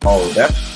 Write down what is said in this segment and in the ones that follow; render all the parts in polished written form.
Oh, that's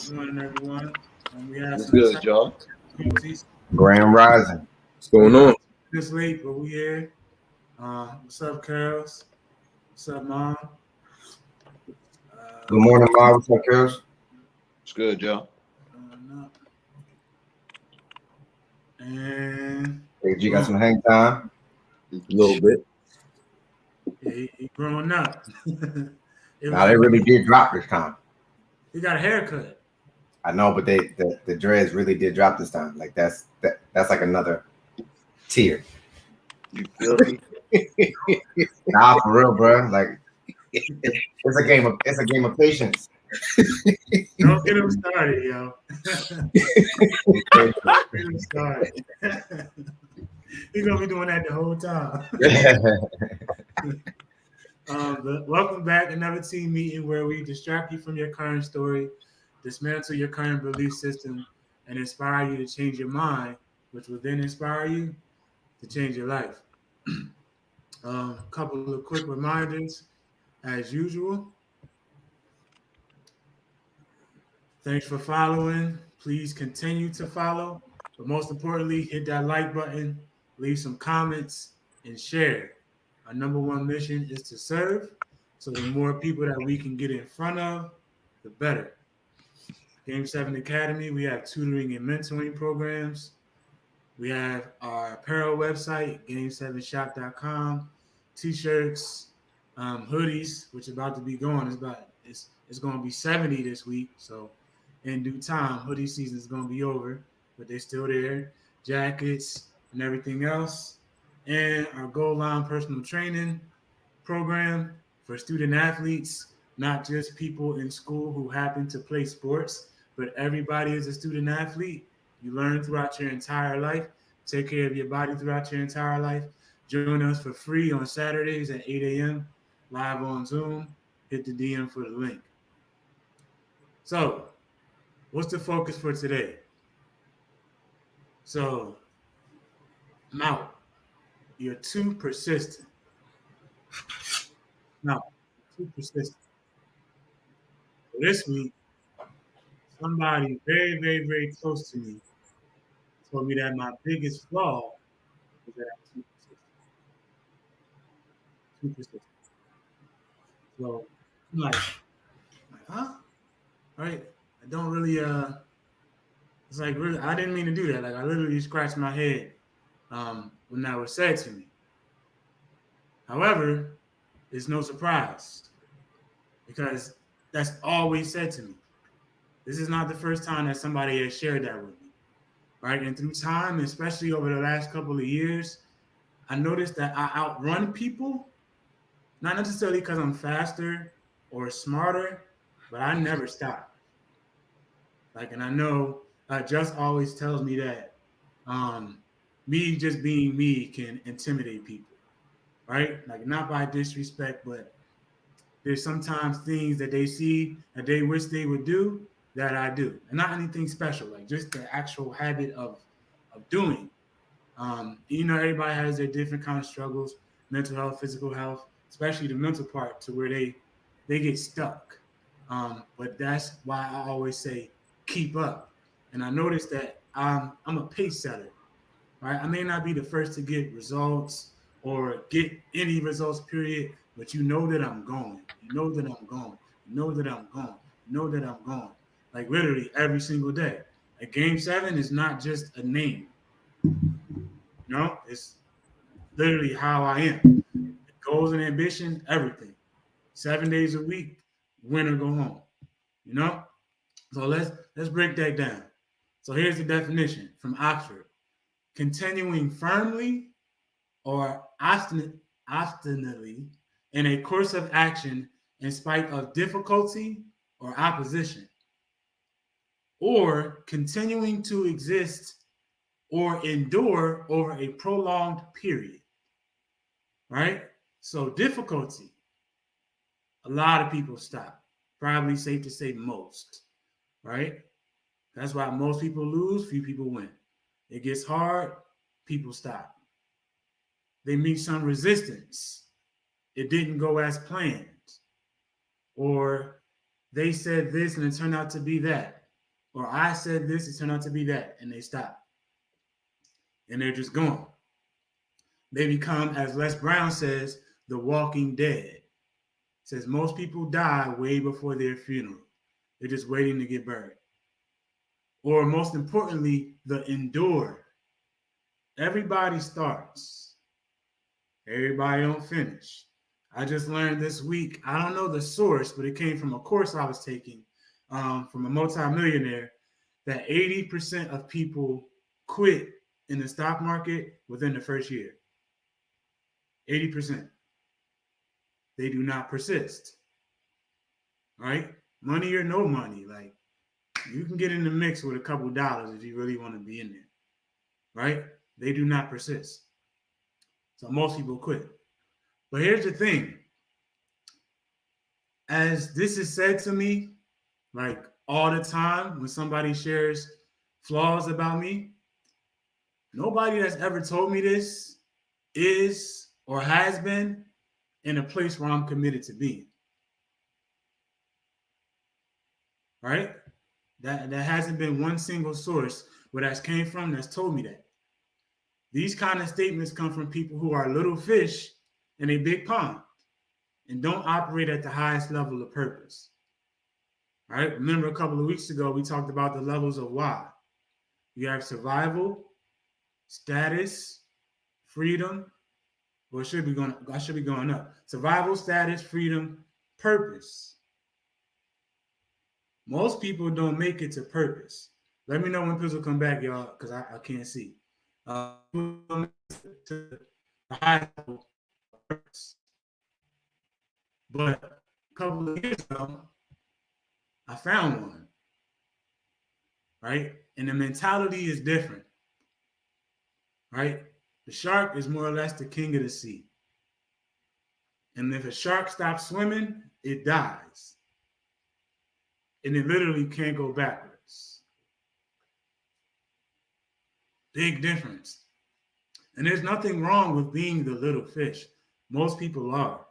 Good morning, everyone. We have What's some good, John? difficulties. Grand Rising. What's going on? This late, but we here. What's up, Carols? What's up, Mom? Good morning, Mom. What's up, Kels? What's good, John? Up. And Hey, you got some hang time? A little bit. he growing up. Now they really did drop this time. He got a haircut. I know, but the dreads really did drop this time. Like that's like another tier. You feel me? Nah, for real, bro. Like it's a game of patience. Don't get him started, yo. Don't get him started. He's gonna be doing that the whole time. But welcome back, another team meeting where we distract you from your current story, dismantle your current belief system, and inspire you to change your mind, which will then inspire you to change your life. A couple of quick reminders, as usual. Thanks for following. Please continue to follow. But most importantly, hit that like button, leave some comments, and share. Our number one mission is to serve. So the more people that we can get in front of, the better. Game 7 Academy, we have tutoring and mentoring programs. We have our apparel website, game7shop.com, t-shirts, hoodies, which is about to be going. It's going to be 70 this week. So in due time, hoodie season is going to be over, but they're still there. Jackets and everything else. And our goal line personal training program for student athletes, not just people in school who happen to play sports, but everybody is a student athlete. You learn throughout your entire life. Take care of your body throughout your entire life. Join us for free on Saturdays at 8 a.m. live on Zoom. Hit the DM for the link. So, what's the focus for today? So, Mount, you're too persistent. No, too persistent. So this week, somebody very, very, very close to me told me that my biggest flaw is that I'm too persistent. Too persistent. So I'm like, huh? All right. I don't really it's like really I didn't mean to do that. Like I literally scratched my head when that was said to me. However, it's no surprise because that's always said to me. This is not the first time that somebody has shared that with me. Right. And through time, especially over the last couple of years, I noticed that I outrun people, not necessarily because I'm faster or smarter, but I never stop. Like, and I know Just always tells me that me just being me can intimidate people, right? Like, not by disrespect, but there's sometimes things that they see that they wish they would do that I do, and not anything special, like just the actual habit of doing. Everybody has their different kind of struggles, mental health, physical health, especially the mental part, to where they get stuck. But that's why I always say keep up. And I noticed that I'm a pace setter, right? I may not be the first to get results or get any results, period, but you know that I'm going. You know that I'm going. You know that I'm going. You know that I'm going. Like literally every single day. Like game 7 is not just a name. No, it's literally how I am. Goals and ambition, everything. 7 days a week, win or go home. You know? So let's break that down. So here's the definition from Oxford. Continuing firmly or obstinately in a course of action in spite of difficulty or opposition, or continuing to exist or endure over a prolonged period, right? So difficulty, a lot of people stop. Probably safe to say most, right? That's why most people lose, few people win. It gets hard, people stop. They meet some resistance. It didn't go as planned. Or they said this and it turned out to be that. Or I said this, it turned out to be that, and they stop. And they're just gone. They become, as Les Brown says, the walking dead. Says most people die way before their funeral. They're just waiting to get buried. Or most importantly, the endure. Everybody starts. Everybody don't finish. I just learned this week, I don't know the source, but it came from a course I was taking from a multimillionaire, that 80% of people quit in the stock market within the first year. 80%. They do not persist. Right? Money or no money. Like, you can get in the mix with a couple dollars if you really want to be in there. Right? They do not persist. So most people quit. But here's the thing. As this is said to me, like all the time when somebody shares flaws about me, nobody that's ever told me this is or has been in a place where I'm committed to being. Right? That hasn't been one single source where that's came from that's told me that. These kind of statements come from people who are little fish in a big pond and don't operate at the highest level of purpose. All right. Remember a couple of weeks ago, we talked about the levels of why. You have survival, status, freedom. Well, I should be going up. Survival, status, freedom, purpose. Most people don't make it to purpose. Let me know when Pizzle come back, y'all, because I can't see. To the highest level of purpose. But a couple of years ago, I found one, right? And the mentality is different, right? The shark is more or less the king of the sea. And if a shark stops swimming, it dies. And it literally can't go backwards. Big difference. And there's nothing wrong with being the little fish. Most people are.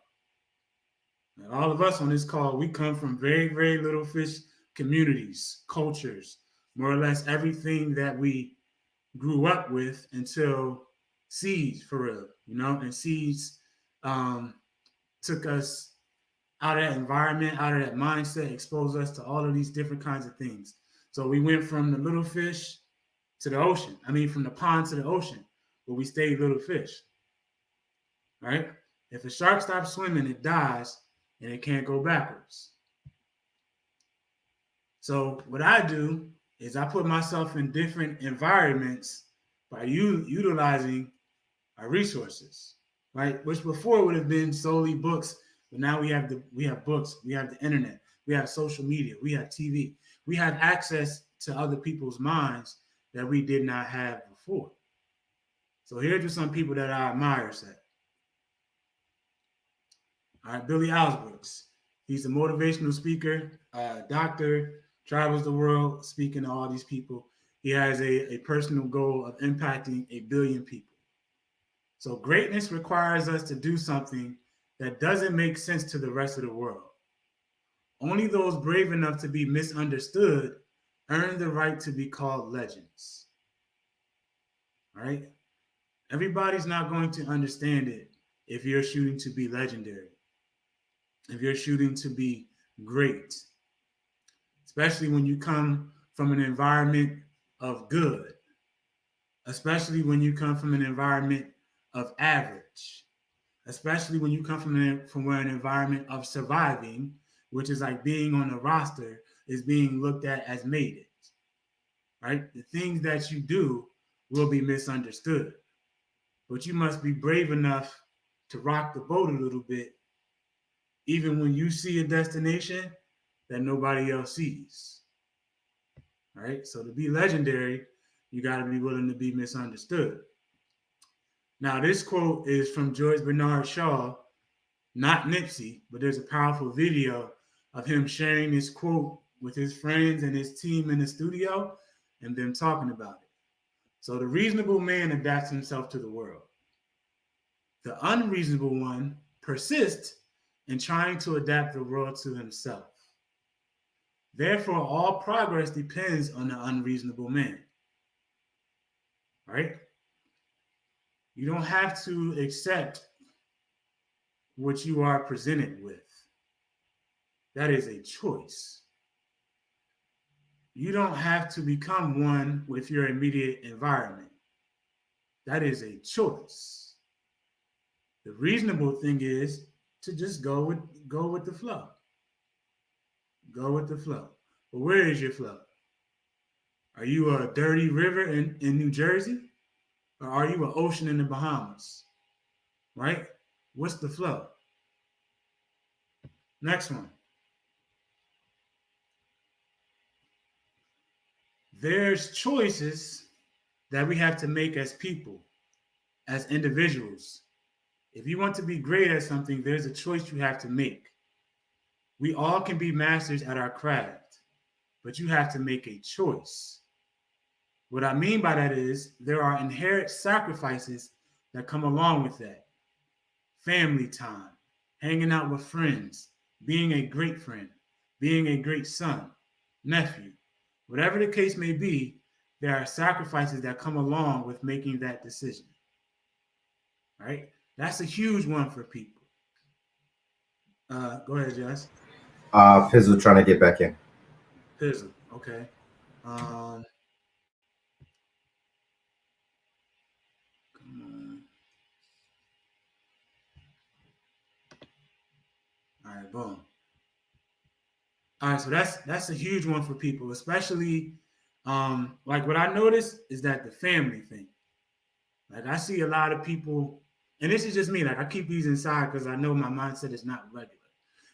And all of us on this call, we come from very, very little fish communities, cultures, more or less everything that we grew up with until seeds, for real, and seeds took us out of that environment, out of that mindset, exposed us to all of these different kinds of things. So we went from the little fish to the ocean. From the pond to the ocean, but we stayed little fish, right? If a shark stops swimming, it dies and it can't go backwards. So what I do is I put myself in different environments by utilizing our resources, right? Which before would have been solely books, but now we have books, we have the internet, we have social media, we have TV, we have access to other people's minds that we did not have before. So here's just some people that I admire, Seth. All right, Billy Alsbrooks. He's a motivational speaker, doctor, travels the world speaking to all these people. He has a personal goal of impacting 1 billion people. So greatness requires us to do something that doesn't make sense to the rest of the world. Only those brave enough to be misunderstood earn the right to be called legends. All right? Everybody's not going to understand it if you're shooting to be legendary, if you're shooting to be great, especially when you come from an environment of good, especially when you come from an environment of average, especially when you come from an environment of surviving, which is like being on a roster is being looked at as made it, right? The things that you do will be misunderstood, but you must be brave enough to rock the boat a little bit even when you see a destination that nobody else sees. Right? So to be legendary, you got to be willing to be misunderstood. Now, this quote is from George Bernard Shaw, not Nipsey, but there's a powerful video of him sharing this quote with his friends and his team in the studio and them talking about it. So the reasonable man adapts himself to the world. The unreasonable one persists in trying to adapt the world to himself. Therefore, all progress depends on the unreasonable man. Right? You don't have to accept what you are presented with. That is a choice. You don't have to become one with your immediate environment. That is a choice. The reasonable thing is to just go with the flow. Go with the flow. But where is your flow? Are you a dirty river in New Jersey? Or are you an ocean in the Bahamas? Right? What's the flow? Next one. There's choices that we have to make as people, as individuals. If you want to be great at something, there's a choice you have to make. We all can be masters at our craft, but you have to make a choice. What I mean by that is there are inherent sacrifices that come along with that. Family time, hanging out with friends, being a great friend, being a great son, nephew, whatever the case may be, there are sacrifices that come along with making that decision. Right? That's a huge one for people. Go ahead, Jess. Pizzle trying to get back in. Pizzle, okay. Come on. All right, boom. All right, so that's a huge one for people, especially like what I noticed is that the family thing. Like I see a lot of people, and this is just me, like I keep these inside because I know my mindset is not regular.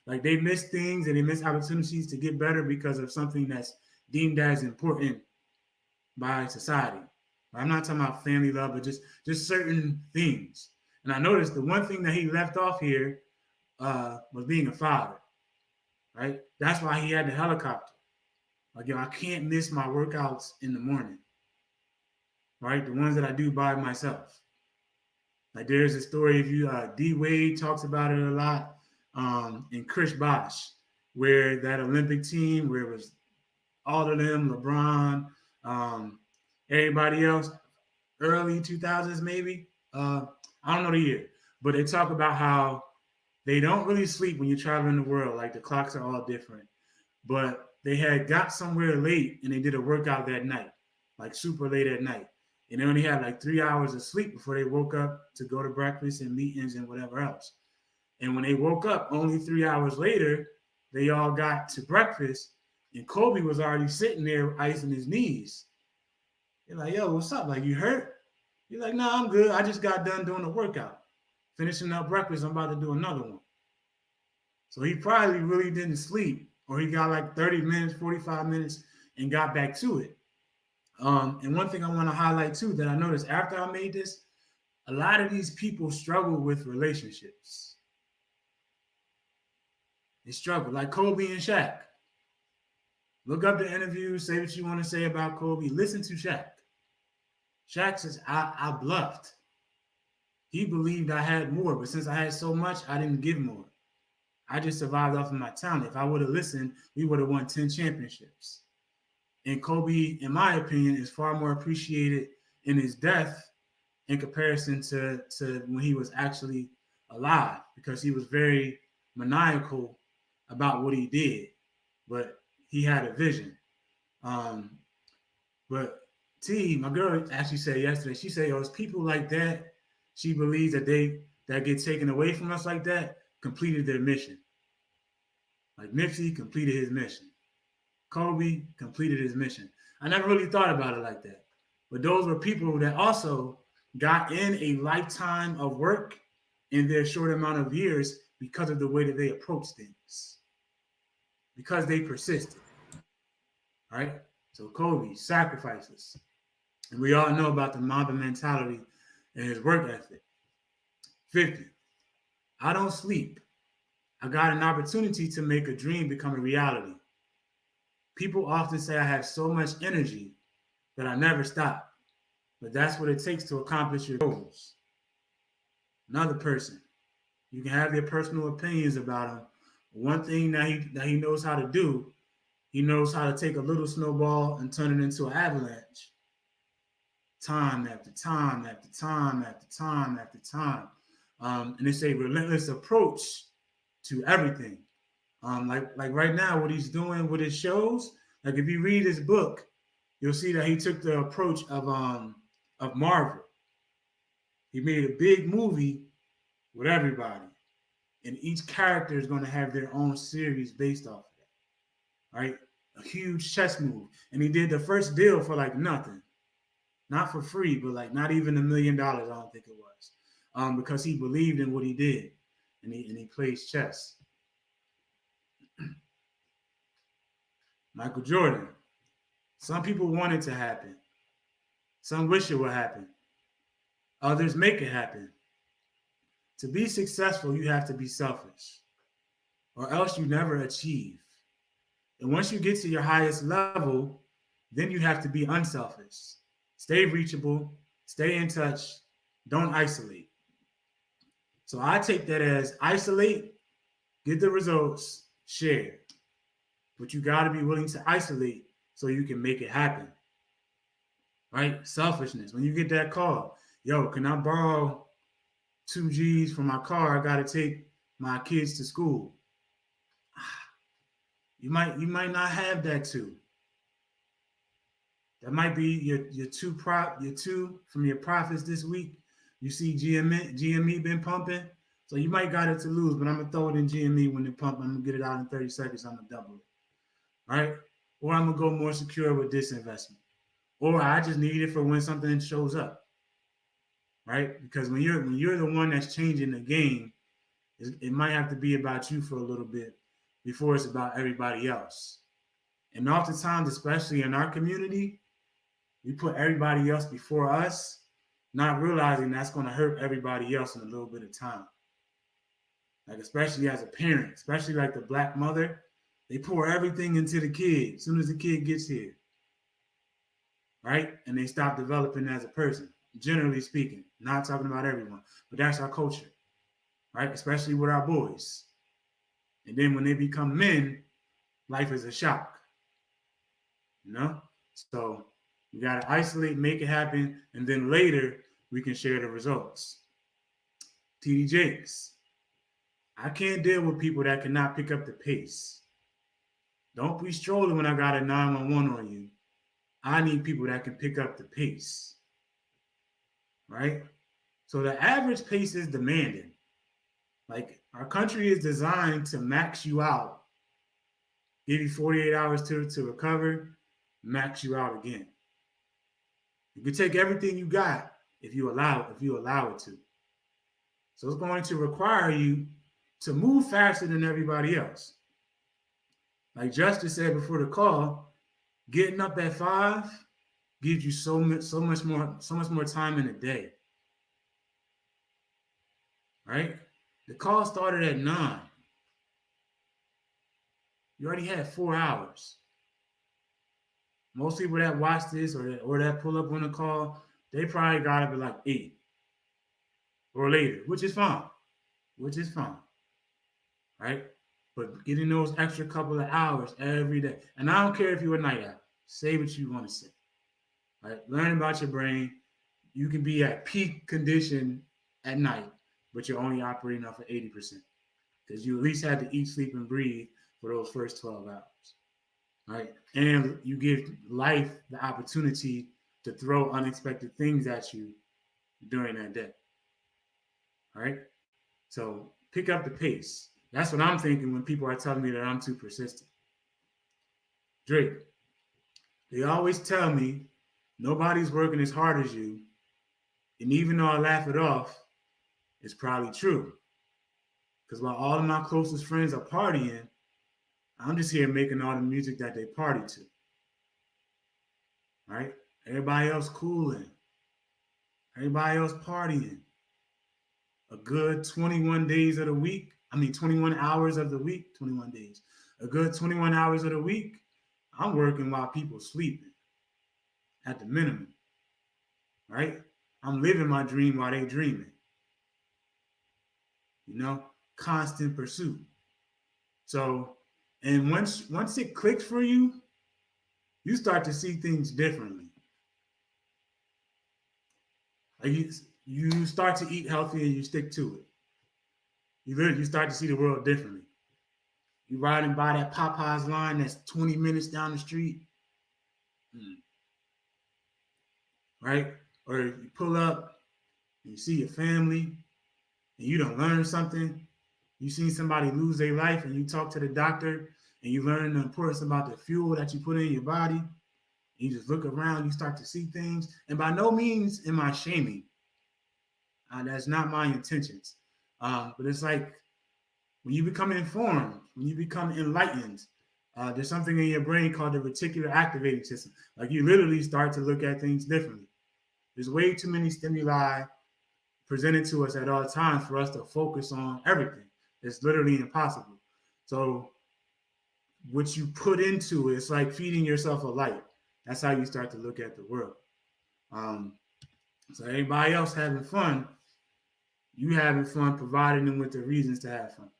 Like they miss things and they miss opportunities to get better because of something that's deemed as important by society. I'm not talking about family love, but just certain things. And I noticed the one thing that he left off here was being a father, right? That's why he had the helicopter. Like, yo, I can't miss my workouts in the morning, right? The ones that I do by myself. Like there's a story of you, D Wade talks about it a lot, and Chris Bosh, where that Olympic team, where it was all of them, LeBron, everybody else, early 2000s maybe. I don't know the year, but they talk about how they don't really sleep when you're traveling the world. Like the clocks are all different, but they had got somewhere late and they did a workout that night, like super late at night. And they only had like 3 hours of sleep before they woke up to go to breakfast and meetings and whatever else. And when they woke up only 3 hours later, they all got to breakfast and Kobe was already sitting there icing his knees. They're like, yo, what's up? Like, you hurt? You're like, no, I'm good. I just got done doing a workout. Finishing up breakfast, I'm about to do another one. So he probably really didn't sleep, or he got like 30 minutes, 45 minutes, and got back to it. And one thing I want to highlight too that I noticed after I made this, a lot of these people struggle with relationships. They struggle, like Kobe and Shaq. Look up the interviews, say what you want to say about Kobe. Listen to Shaq. Shaq says, I bluffed. He believed I had more, but since I had so much, I didn't give more. I just survived off of my talent. If I would have listened, we would have won 10 championships. And Kobe, in my opinion, is far more appreciated in his death in comparison to when he was actually alive, because he was very maniacal about what he did, but he had a vision. But T, my girl actually said yesterday, she said, yo, it's people like that, she believes that that get taken away from us like that, completed their mission. Like Nipsey completed his mission. Kobe completed his mission. I never really thought about it like that. But those were people that also got in a lifetime of work in their short amount of years because of the way that they approach things, because they persisted. Right? So Kobe sacrifices. And we all know about the Mamba mentality and his work ethic. 50. I don't sleep. I got an opportunity to make a dream become a reality. People often say I have so much energy that I never stop, but that's what it takes to accomplish your goals. Another person, you can have your personal opinions about him. One thing that he knows how to do, he knows how to take a little snowball and turn it into an avalanche. Time after time after time after time after time. And it's a relentless approach to everything. Like right now, what he's doing with his shows, like if you read his book, you'll see that he took the approach of Marvel. He made a big movie with everybody, and each character is going to have their own series based off of that, right? A huge chess move, and he did the first deal for like nothing, not for free, but like not even $1 million. I don't think it was, because he believed in what he did, and he plays chess. Michael Jordan. Some people want it to happen. Some wish it would happen. Others make it happen. To be successful, you have to be selfish, or else you never achieve. And once you get to your highest level, then you have to be unselfish. Stay reachable, stay in touch, don't isolate. So I take that as isolate, get the results, share. But you got to be willing to isolate so you can make it happen. Right? Selfishness. When you get that call, yo, can I borrow 2 G's from my car? I got to take my kids to school. You might not have that too. That might be your two from your profits this week. You see GME been pumping, so you might got it to lose, but I'm gonna throw it in GME when it pump. I'm gonna get it out in 30 seconds. I'm gonna double it, right? Or I'm gonna go more secure with this investment, or I just need it for when something shows up, right? Because when you're the one that's changing the game, it might have to be about you for a little bit before it's about everybody else. And oftentimes, especially in our community, we put everybody else before us, not realizing that's going to hurt everybody else in a little bit of time. Like, especially as a parent, especially like the Black mother, they pour everything into the kid as soon as the kid gets here, right? And they stop developing as a person, generally speaking. Not talking about everyone, but that's our culture, right? Especially with our boys. And then when they become men, life is a shock, you know? So we got to isolate, make it happen, and then later we can share the results. TD Jakes. I can't deal with people that cannot pick up the pace. Don't be strolling when I got a 911 on you. I need people that can pick up the pace, right? So the average pace is demanding. Like, our country is designed to max you out, give you 48 hours to recover, max you out again. You can take everything you got if you allow it to. So it's going to require you to move faster than everybody else. Like Justice said before the call, getting up at 5 gives you so much more time in a day. Right? The call started at 9. You already had 4 hours. Most people that watch this or that pull up on the call, they probably got up at like 8 or later, which is fine. Right? But getting those extra couple of hours every day. And I don't care if you're a night owl. Say what you want to say. Right? Learn about your brain. You can be at peak condition at night, but you're only operating off of 80%. Because you at least had to eat, sleep, and breathe for those first 12 hours. Right? And you give life the opportunity to throw unexpected things at you during that day. All right? So pick up the pace. That's what I'm thinking when people are telling me that I'm too persistent. Drake, they always tell me nobody's working as hard as you. And even though I laugh it off, it's probably true. Because while all of my closest friends are partying, I'm just here making all the music that they party to. Right? Everybody else cooling. Everybody else partying. A good 21 days of the week. 21 hours of the week, 21 days. A good 21 hours of the week, I'm working while people sleeping at the minimum. Right? I'm living my dream while they dreaming. Constant pursuit. So, and once it clicks for you, you start to see things differently. Like you start to eat healthy and you stick to it. You start to see the world differently. You riding by that Popeyes line that's 20 minutes down the street. Right? Or you pull up and you see your family and you don't learn something. You see somebody lose their life and you talk to the doctor and you learn the importance about the fuel that you put in your body. You just look around, you start to see things. And by no means am I shaming. That's not my intentions. But it's like when you become informed, when you become enlightened, there's something in your brain called the reticular activating system. Like you literally start to look at things differently. There's way too many stimuli presented to us at all times for us to focus on everything. It's literally impossible. So what you put into it's like feeding yourself a light. That's how you start to look at the world. So everybody else having fun, you having fun, providing them with the reasons to have fun.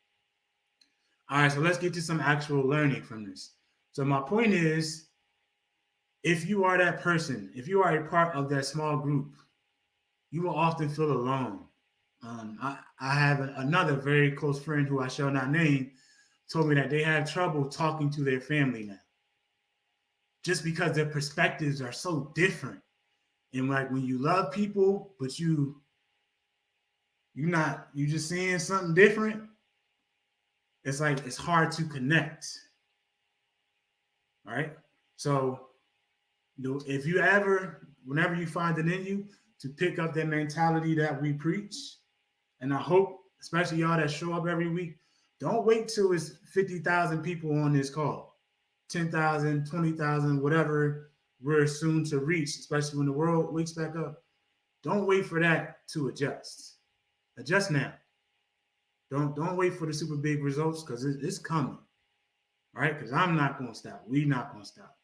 All right, so let's get to some actual learning from this. So my point is, if you are that person, if you are a part of that small group, you will often feel alone. I have another very close friend who I shall not name told me that they have trouble talking to their family now. Just because their perspectives are so different. And like when you love people, but you're just seeing something different, it's like it's hard to connect. All right. So if you whenever you find it in you to pick up that mentality that we preach, and I hope, especially y'all that show up every week, don't wait till it's 50,000 people on this call, 10,000, 20,000, whatever we're soon to reach, especially when the world wakes back up. Don't wait for that to adjust. Adjust now. Don't wait for the super big results because it's coming. All right, because I'm not going to stop. We're not going to stop.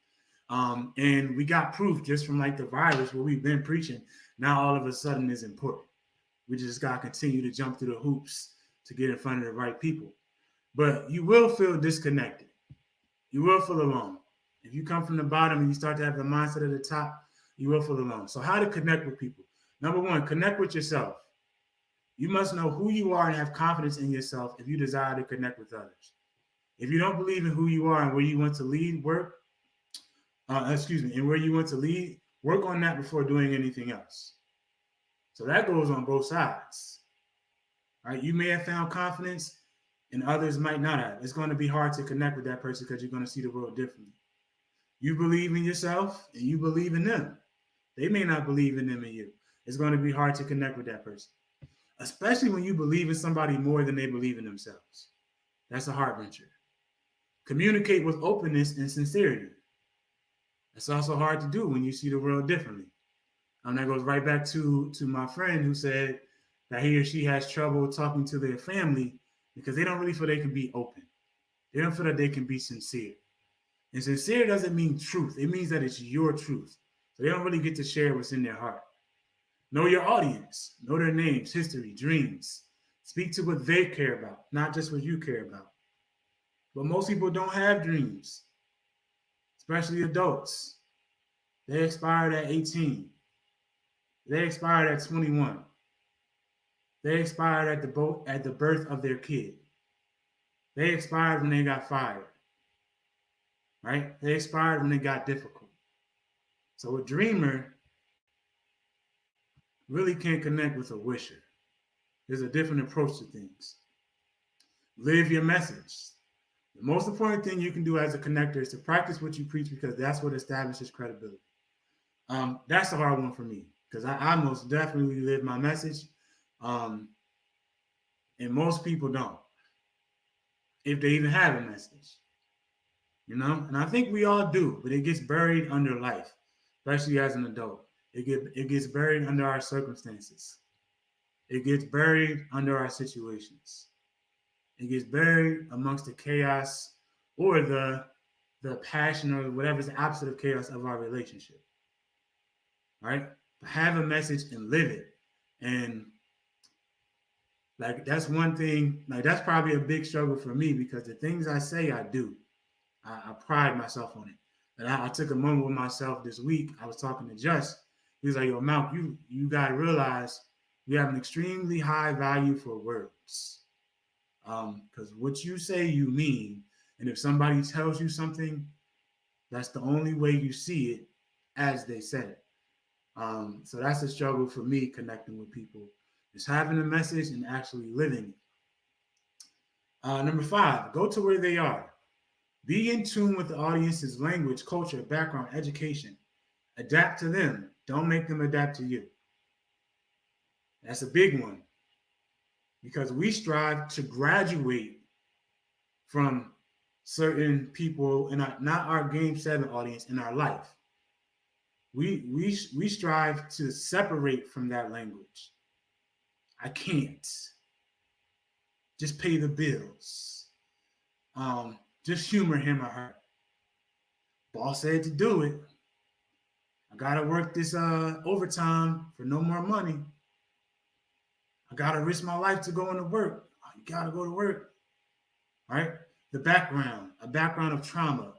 And we got proof just from like the virus where we've been preaching. Now all of a sudden is important. We just got to continue to jump through the hoops to get in front of the right people. But you will feel disconnected. You will feel alone. If you come from the bottom and you start to have the mindset at the top, you will feel alone. So how to connect with people? Number one, connect with yourself. You must know who you are and have confidence in yourself if you desire to connect with others. If you don't believe in who you are and where you want to lead, work on that before doing anything else. So that goes on both sides. Right? You may have found confidence and others might not have. It's going to be hard to connect with that person because you're going to see the world differently. You believe in yourself and you believe in them. They may not believe in them and you. It's going to be hard to connect with that person, especially when you believe in somebody more than they believe in themselves. That's a heart wrencher. Communicate with openness and sincerity. It's also hard to do when you see the world differently. And that goes right back to my friend who said that he or she has trouble talking to their family because they don't really feel they can be open. They don't feel that they can be sincere. And sincere doesn't mean truth. It means that it's your truth. So they don't really get to share what's in their heart. Know your audience. Know their names, history, dreams. Speak to what they care about, not just what you care about. But most people don't have dreams, especially adults. They expired at 18. They expired at 21. They expired at the birth of their kid. They expired when they got fired. Right? They expired when it got difficult. So a dreamer really can't connect with a wisher. There's a different approach to things. Live your message. The most important thing you can do as a connector is to practice what you preach because that's what establishes credibility. That's a hard one for me because I most definitely live my message. And most people don't. if they even have a message. And I think we all do, but it gets buried under life, especially as an adult. It gets buried under our circumstances. It gets buried under our situations. It gets buried amongst the chaos or the passion or whatever's the opposite of chaos of our relationship. Right? But have a message and live it. And like that's one thing, like that's probably a big struggle for me because the things I say I do. I pride myself on it. And I took a moment with myself this week. I was talking to Just. He was like, yo, Malk, you gotta realize you have an extremely high value for words. Because what you say, you mean. And if somebody tells you something, that's the only way you see it as they said it. So that's a struggle for me connecting with people. Is having a message and actually living it. Number 5, go to where they are. Be in tune with the audience's language, culture, background, education. Adapt to them. Don't make them adapt to you. That's a big one because we strive to graduate from certain people in not our Game 7 audience in our life. We strive to separate from that language. I can't. Just pay the bills. Just humor him or her. Boss said to do it. I gotta work this overtime for no more money. I gotta risk my life to go into work. Oh, you gotta go to work. Right? The background, a background of trauma,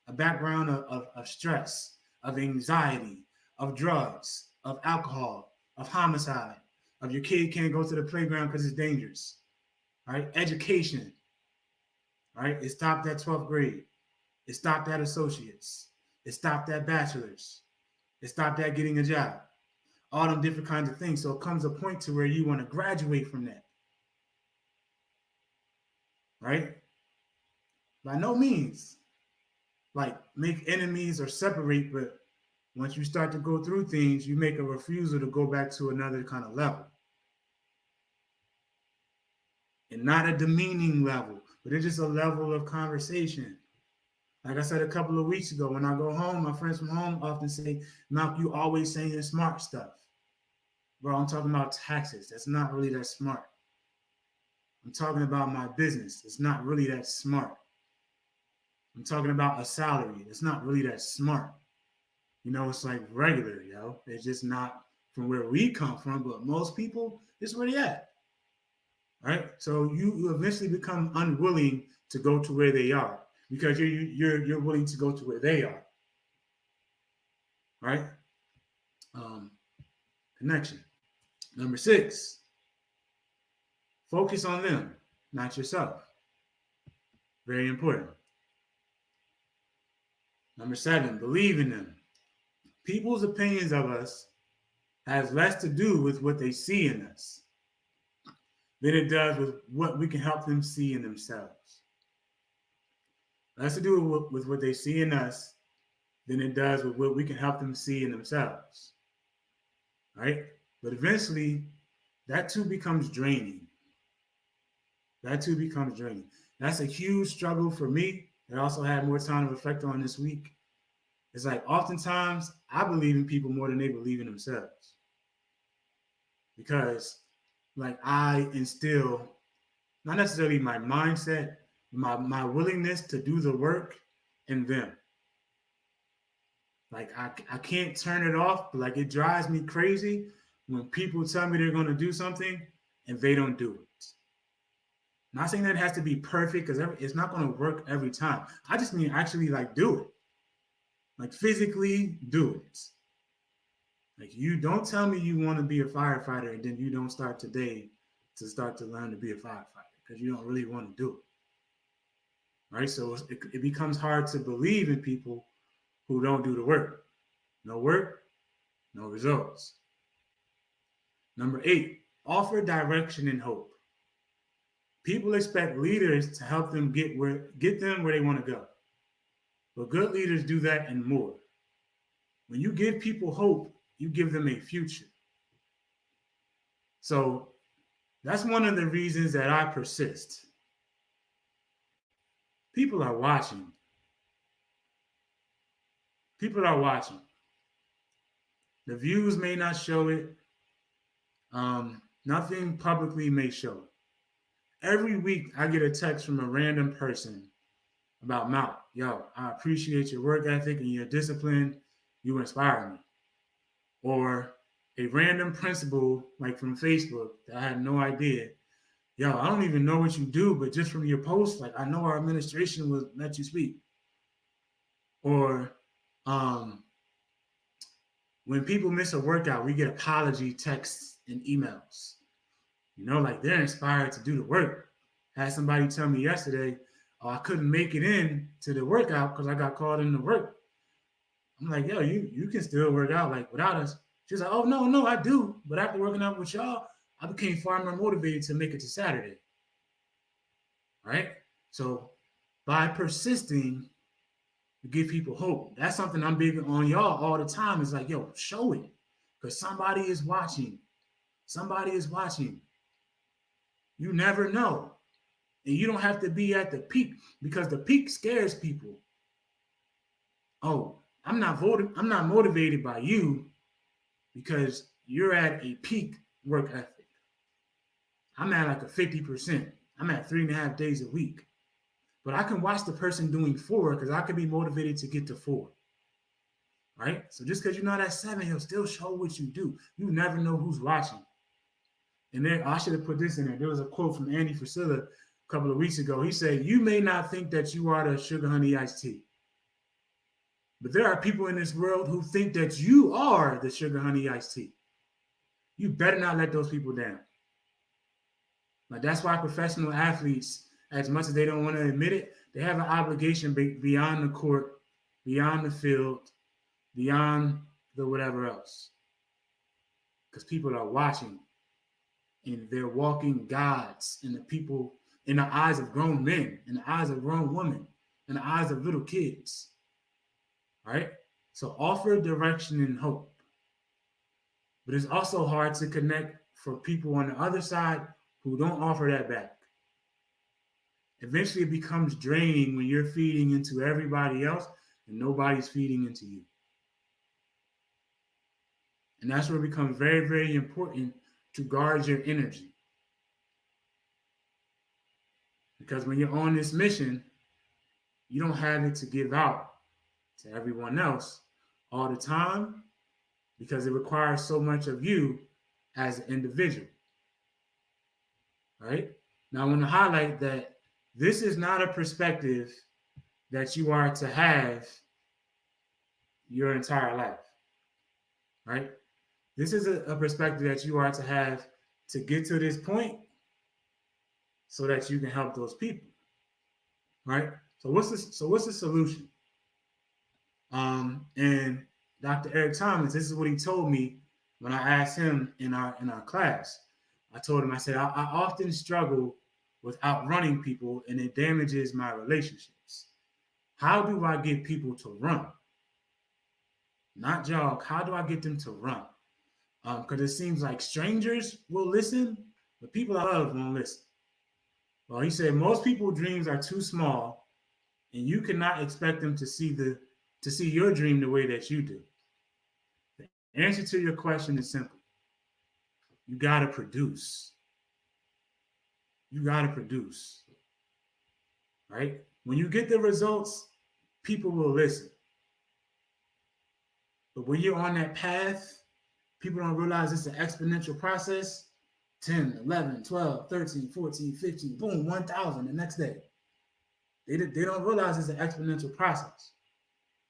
a background of stress, of anxiety, of drugs, of alcohol, of homicide, of your kid can't go to the playground because it's dangerous. Right? Education. Right? It stopped at 12th grade. It stopped at associates. It stopped at bachelor's. It stopped at getting a job. All them different kinds of things. So it comes a point to where you want to graduate from that. Right? By no means, like, make enemies or separate, but once you start to go through things, you make a refusal to go back to another kind of level. And not a demeaning level, but it's just a level of conversation. Like I said a couple of weeks ago, when I go home, my friends from home often say, Malk, you always saying smart stuff. Bro, I'm talking about taxes. That's not really that smart. I'm talking about my business. It's not really that smart. I'm talking about a salary. It's not really that smart. It's like regular, yo. It's just not from where we come from, but most people, this is where they at. Right? So you eventually become unwilling to go to where they are because you're willing to go to where they are. Right? Connection. Number 6, focus on them, not yourself. Very important. Number 7, believe in them. People's opinions of us has less to do with what they see in us than it does with what we can help them see in themselves. Less to do with what they see in us than it does with what we can help them see in themselves. Right? But eventually, that too becomes draining. That's a huge struggle for me. I also had more time to reflect on this week. It's like oftentimes I believe in people more than they believe in themselves. Because like I instill not necessarily my mindset, my willingness to do the work in them. Like I can't turn it off, but like it drives me crazy when people tell me they're going to do something and they don't do it. I'm not saying that it has to be perfect because it's not going to work every time. I just mean actually like do it. Like physically do it. Like you don't tell me you want to be a firefighter and then you don't start today to start to learn to be a firefighter because you don't really want to do it. Right? So it becomes hard to believe in people who don't do the work. No work, no results. Number 8, offer direction and hope. People expect leaders to help them get them where they want to go. But good leaders do that and more. When you give people hope, you give them a future. So that's one of the reasons that I persist. People are watching. People are watching. The views may not show it. Nothing publicly may show it. Every week, I get a text from a random person about Mount. Yo, I appreciate your work ethic and your discipline. You inspire me. Or a random principal, like from Facebook, that I had no idea. Yo, I don't even know what you do, but just from your post, like I know our administration will let you speak. Or when people miss a workout, we get apology texts and emails. You know, like they're inspired to do the work. Had somebody tell me yesterday, oh, I couldn't make it in to the workout because I got called into work. I'm like, yo, you can still work out like without us. She's like, oh, no, I do. But after working out with y'all, I became far more motivated to make it to Saturday. Right? So by persisting, you give people hope. That's something I'm big on y'all all the time. It's like, yo, show it. Because somebody is watching. Somebody is watching. You never know. And you don't have to be at the peak because the peak scares people. Oh, I'm not motivated by you because you're at a peak work ethic. I'm at like a 50%. I'm at 3.5 days a week. But I can watch the person doing 4 because I can be motivated to get to 4. Right? So just because you're not at 7, he'll still show what you do. You never know who's watching. And then I should have put this in there. There was a quote from Andy Frisella a couple of weeks ago. He said, you may not think that you are the sugar honey iced tea. But there are people in this world who think that you are the sugar honey iced tea. You better not let those people down. Like that's why professional athletes, as much as they don't want to admit it, they have an obligation beyond the court, beyond the field, beyond the whatever else. Because people are watching and they're walking gods in the people, in the eyes of grown men, in the eyes of grown women, in the eyes of little kids. Right? So offer direction and hope. But it's also hard to connect for people on the other side who don't offer that back. Eventually it becomes draining when you're feeding into everybody else and nobody's feeding into you. And that's where it becomes very, very important to guard your energy. Because when you're on this mission, you don't have it to give out to everyone else all the time because it requires so much of you as an individual. Right? Now, I want to highlight that this is not a perspective that you are to have your entire life. Right? This is a perspective that you are to have to get to this point so that you can help those people. Right? So what's the solution? And Dr. Eric Thomas, this is what he told me when I asked him in our class. I told him, I said, I often struggle with outrunning people and it damages my relationships. How do I get people to run? Not jog. How do I get them to run? Because it seems like strangers will listen, but people I love won't listen. Well, he said most people's dreams are too small, and you cannot expect them to see your dream the way that you do. The answer to your question is simple. You got to produce. You got to produce. Right? When you get the results, people will listen. But when you're on that path, people don't realize it's an exponential process. 10, 11, 12, 13, 14, 15, boom, 1,000 the next day. They don't realize it's an exponential process.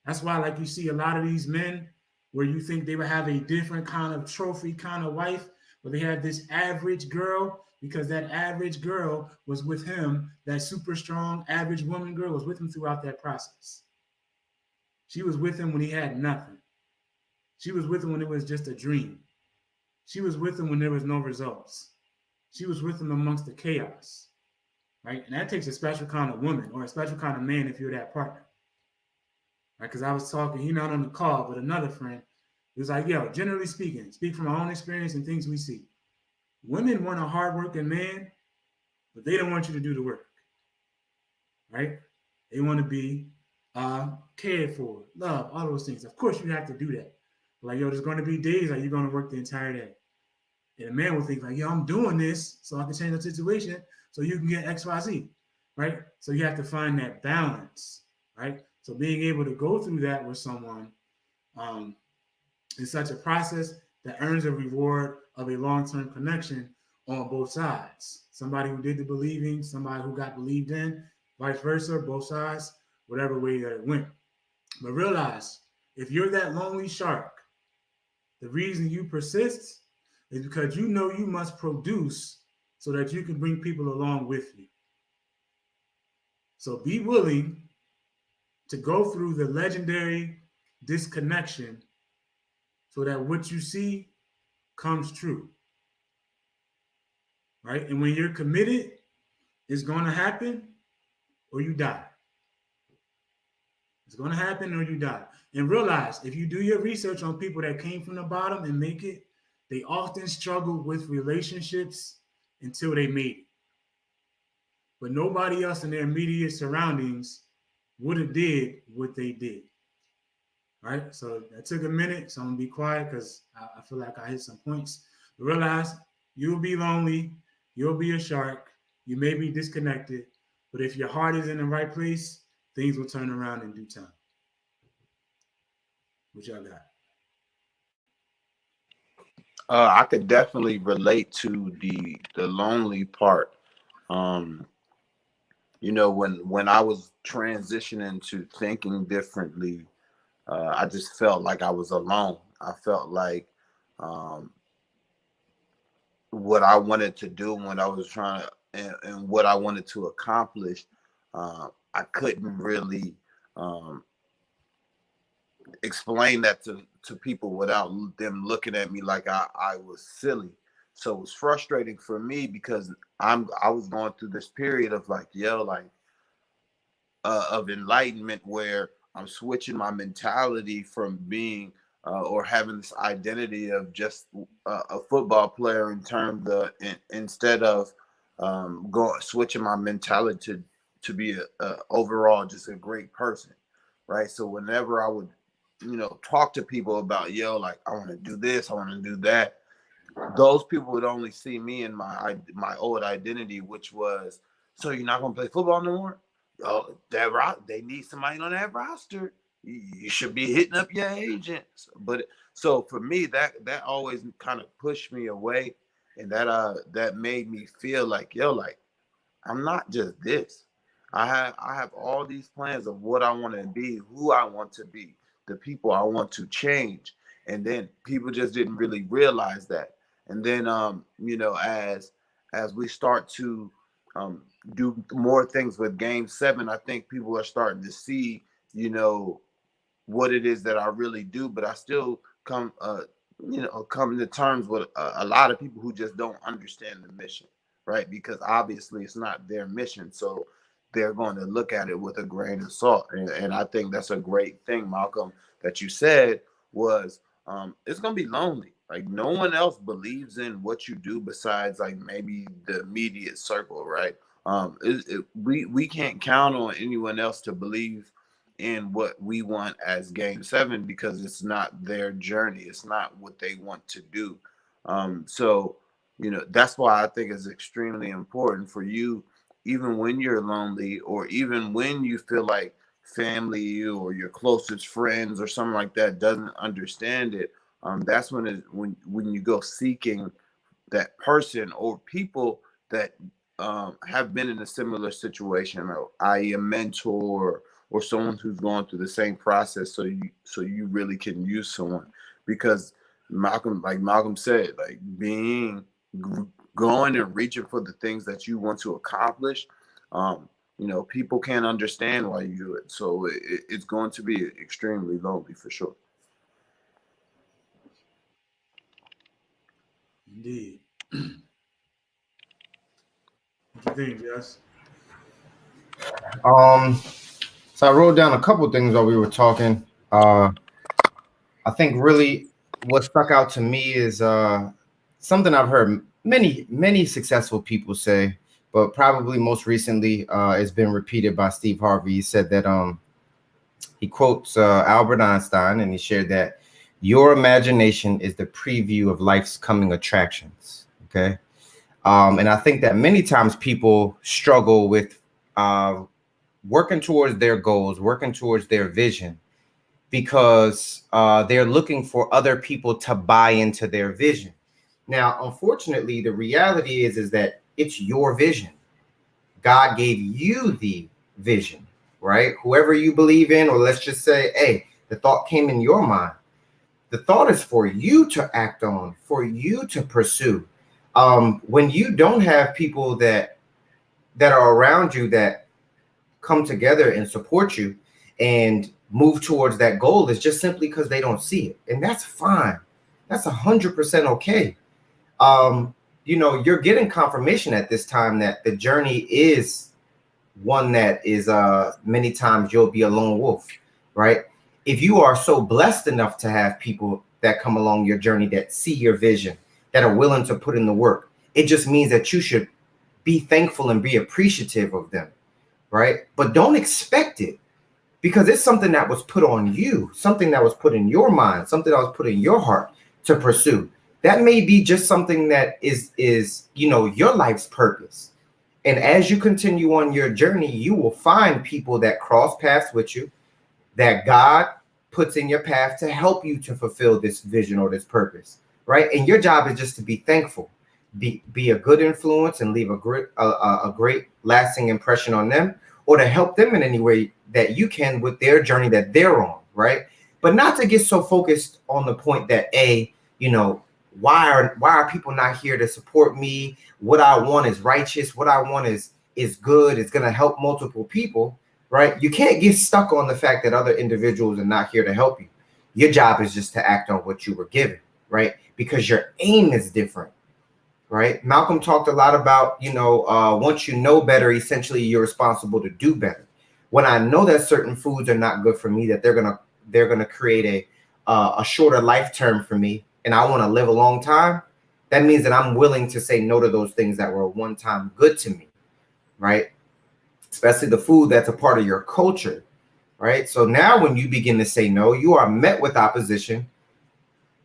That's why, like, you see a lot of these men where you think they would have a different kind of trophy kind of wife, but they have this average girl because that average girl was with him. That super strong average woman girl was with him throughout that process. She was with him when he had nothing. She was with him when it was just a dream. She was with him when there was no results. She was with him amongst the chaos, right? And that takes a special kind of woman or a special kind of man if you're that partner, right? Because I was talking, he's not on the call, but another friend, he was like, yo, generally speaking, speak from my own experience and things we see. Women want a hardworking man, but they don't want you to do the work, right? They want to be cared for, love, all those things. Of course, you have to do that. Like, yo, there's going to be days like you're going to work the entire day. And a man will think like, yo, I'm doing this so I can change the situation so you can get X, Y, Z, right? So you have to find that balance, right? So being able to go through that with someone is such a process that earns a reward of a long-term connection on both sides. Somebody who did the believing, somebody who got believed in, vice versa, both sides, whatever way that it went. But realize, if you're that lonely shark, the reason you persist is because you know you must produce so that you can bring people along with you. So be willing to go through the legendary disconnection so that what you see comes true. Right? And when you're committed, it's going to happen or you die. It's going to happen or you die. And realize, if you do your research on people that came from the bottom and make it, they often struggle with relationships until they made it. But nobody else in their immediate surroundings would have did what they did. All right, so that took a minute, so I'm gonna be quiet because I feel like I hit some points. But realize, you'll be lonely, you'll be a shark, you may be disconnected, but if your heart is in the right place, things will turn around in due time. What y'all got? I could definitely relate to the lonely part. You know, when I was transitioning to thinking differently, I just felt like I was alone. I felt like what I wanted to do, when I was trying to, and what I wanted to accomplish, I couldn't really explain that to people without them looking at me like I was silly. So it was frustrating for me because I was going through this period of like, yo, like of enlightenment, where I'm switching my mentality from being or having this identity of just a football player in terms of instead of switching my mentality to be a overall just a great person, right? So whenever I would, you know, talk to people about, yo, like I want to do this, I want to do that, those people would only see me in my old identity, which was, so you're not gonna play football no more? Oh, they need somebody on that roster. You should be hitting up your agents. But so for me, that always kind of pushed me away, and that made me feel like, yo, like I'm not just this. I have all these plans of what I want to be, who I want to be, the people I want to change. And then people just didn't really realize that. And then you know, as we start to do more things with Game 7, I think people are starting to see, you know, what it is that I really do. But I still come to terms with a lot of people who just don't understand the mission, right? Because obviously it's not their mission, so they're going to look at it with a grain of salt. And I think that's a great thing, Malcolm, that you said was it's going to be lonely. Like no one else believes in what you do besides like maybe the immediate circle, right? We can't count on anyone else to believe in what we want as Game 7 because it's not their journey. It's not what they want to do. So, you know, that's why I think it's extremely important for you, even when you're lonely or even when you feel like family or your closest friends or something like that doesn't understand it. That's when you go seeking that person or people that have been in a similar situation, i.e., a mentor or someone who's going through the same process, so you really can use someone. Because Malcolm said, like going and reaching for the things that you want to accomplish, you know, people can't understand why you do it, so it's going to be extremely lonely for sure. Indeed. What you think, Jess? So I wrote down a couple things while we were talking. I think really what stuck out to me is something I've heard many successful people say, but probably most recently, it's been repeated by Steve Harvey. He said that he quotes Albert Einstein, and he shared that your imagination is the preview of life's coming attractions. Okay. And I think that many times people struggle with working towards their goals, working towards their vision, because they're looking for other people to buy into their vision. Now, unfortunately, the reality is that it's your vision. God gave you the vision, right? Whoever you believe in, or let's just say, hey, the thought came in your mind. The thought is for you to act on, for you to pursue. When you don't have people that are around you that come together and support you and move towards that goal, is just simply because they don't see it, and that's fine. That's 100% okay. You're getting confirmation at this time that the journey is one that is many times you'll be a lone wolf, right? If you are so blessed enough to have people that come along your journey that see your vision, that are willing to put in the work, it just means that you should be thankful and be appreciative of them, right? But don't expect it, because it's something that was put on you, something that was put in your mind, something that was put in your heart to pursue. That may be just something that is your life's purpose. And as you continue on your journey, you will find people that cross paths with you, that God puts in your path to help you to fulfill this vision or this purpose, right? And your job is just to be thankful, be a good influence, and leave a great lasting impression on them, or to help them in any way that you can with their journey that they're on, right? But not to get so focused on the point that, why are people not here to support me? What I want is righteous. What I want is good. It's going to help multiple people, right? You can't get stuck on the fact that other individuals are not here to help you. Your job is just to act on what you were given, right? Because your aim is different, right? Malcolm talked a lot about, once you know better, essentially you're responsible to do better. When I know that certain foods are not good for me, that they're gonna create a shorter life term for me, and I want to live a long time, that means that I'm willing to say no to those things that were one time good to me, right? Especially the food that's a part of your culture, right? So now when you begin to say no, you are met with opposition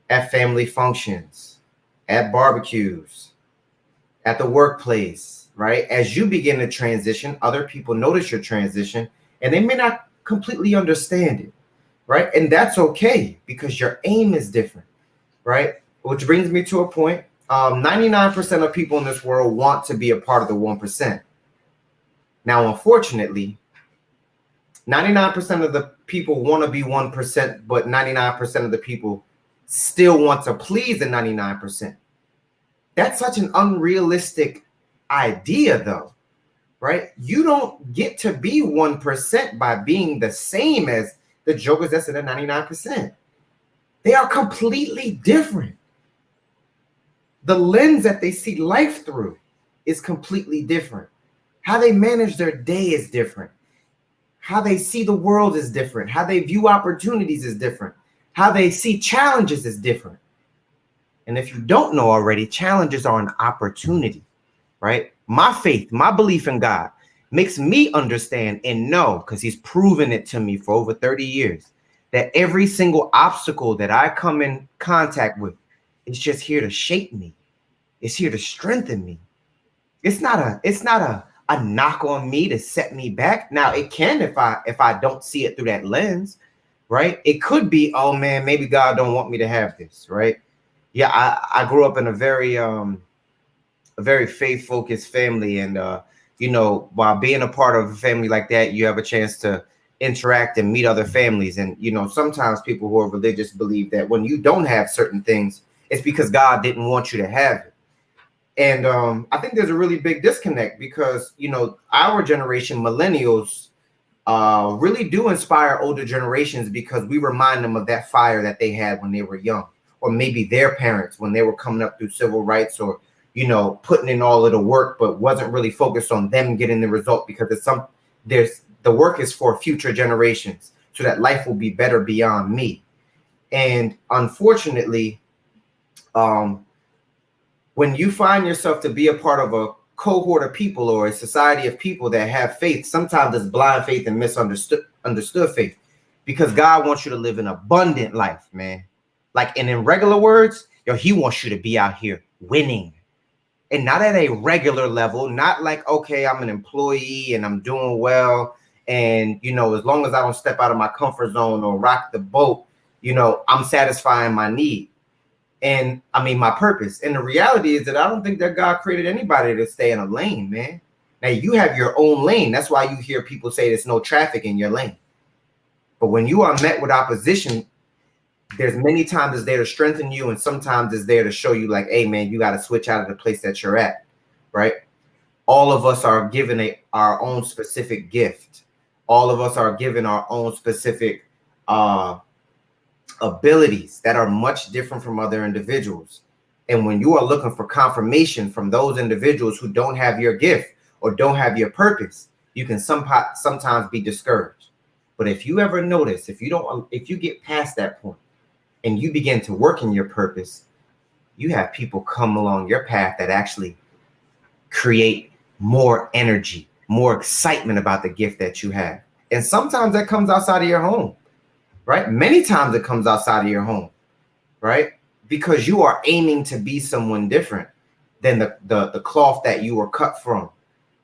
at family functions, at barbecues, at the workplace, right? As you begin to transition, other people notice your transition, and they may not completely understand it, right? And that's okay, because your aim is different, right? Which brings me to a point. 99% of people in this world want to be a part of the 1%. Now, unfortunately, 99% of the people want to be 1%, but 99% of the people still want to please the 99%. That's such an unrealistic idea, though, right? You don't get to be 1% by being the same as the jokers that's in the 99%. They are completely different. The lens that they see life through is completely different. How they manage their day is different. How they see the world is different. How they view opportunities is different. How they see challenges is different. And if you don't know already, challenges are an opportunity, right? My faith, my belief in God makes me understand and know, because he's proven it to me for over 30 years, that every single obstacle that I come in contact with is just here to shape me. It's here to strengthen me. It's not a knock on me to set me back. Now it can if I don't see it through that lens, right? It could be, oh man, maybe God don't want me to have this, right? Yeah, I grew up in a very faith-focused family, and while being a part of a family like that, you have a chance to interact and meet other families. And sometimes people who are religious believe that when you don't have certain things, it's because God didn't want you to have it. And I think there's a really big disconnect, because our generation, millennials, really do inspire older generations, because we remind them of that fire that they had when they were young, or maybe their parents when they were coming up through civil rights, or putting in all of the work, but wasn't really focused on them getting the result, because the work is for future generations, so that life will be better beyond me. And unfortunately, when you find yourself to be a part of a cohort of people or a society of people that have faith, sometimes it's blind faith and understood faith, because God wants you to live an abundant life, man. Like, and in regular words, yo, he wants you to be out here winning, and not at a regular level, not like, okay, I'm an employee and I'm doing well, and, you know, as long as I don't step out of my comfort zone or rock the boat, you know, I'm satisfying my need. And I mean, my purpose. And the reality is that I don't think that God created anybody to stay in a lane, man. Now, you have your own lane. That's why you hear people say there's no traffic in your lane. But when you are met with opposition, there's many times it's there to strengthen you, and sometimes it's there to show you like, hey, man, you got to switch out of the place that you're at, right? All of us are given our own specific gift. All of us are given our own specific abilities that are much different from other individuals. And when you are looking for confirmation from those individuals who don't have your gift or don't have your purpose, you can sometimes be discouraged. But if you ever notice, if you get past that point and you begin to work in your purpose, you have people come along your path that actually create more energy, more excitement about the gift that you have. And sometimes that comes outside of your home. Right? Many times it comes outside of your home, right? Because you are aiming to be someone different than the cloth that you were cut from,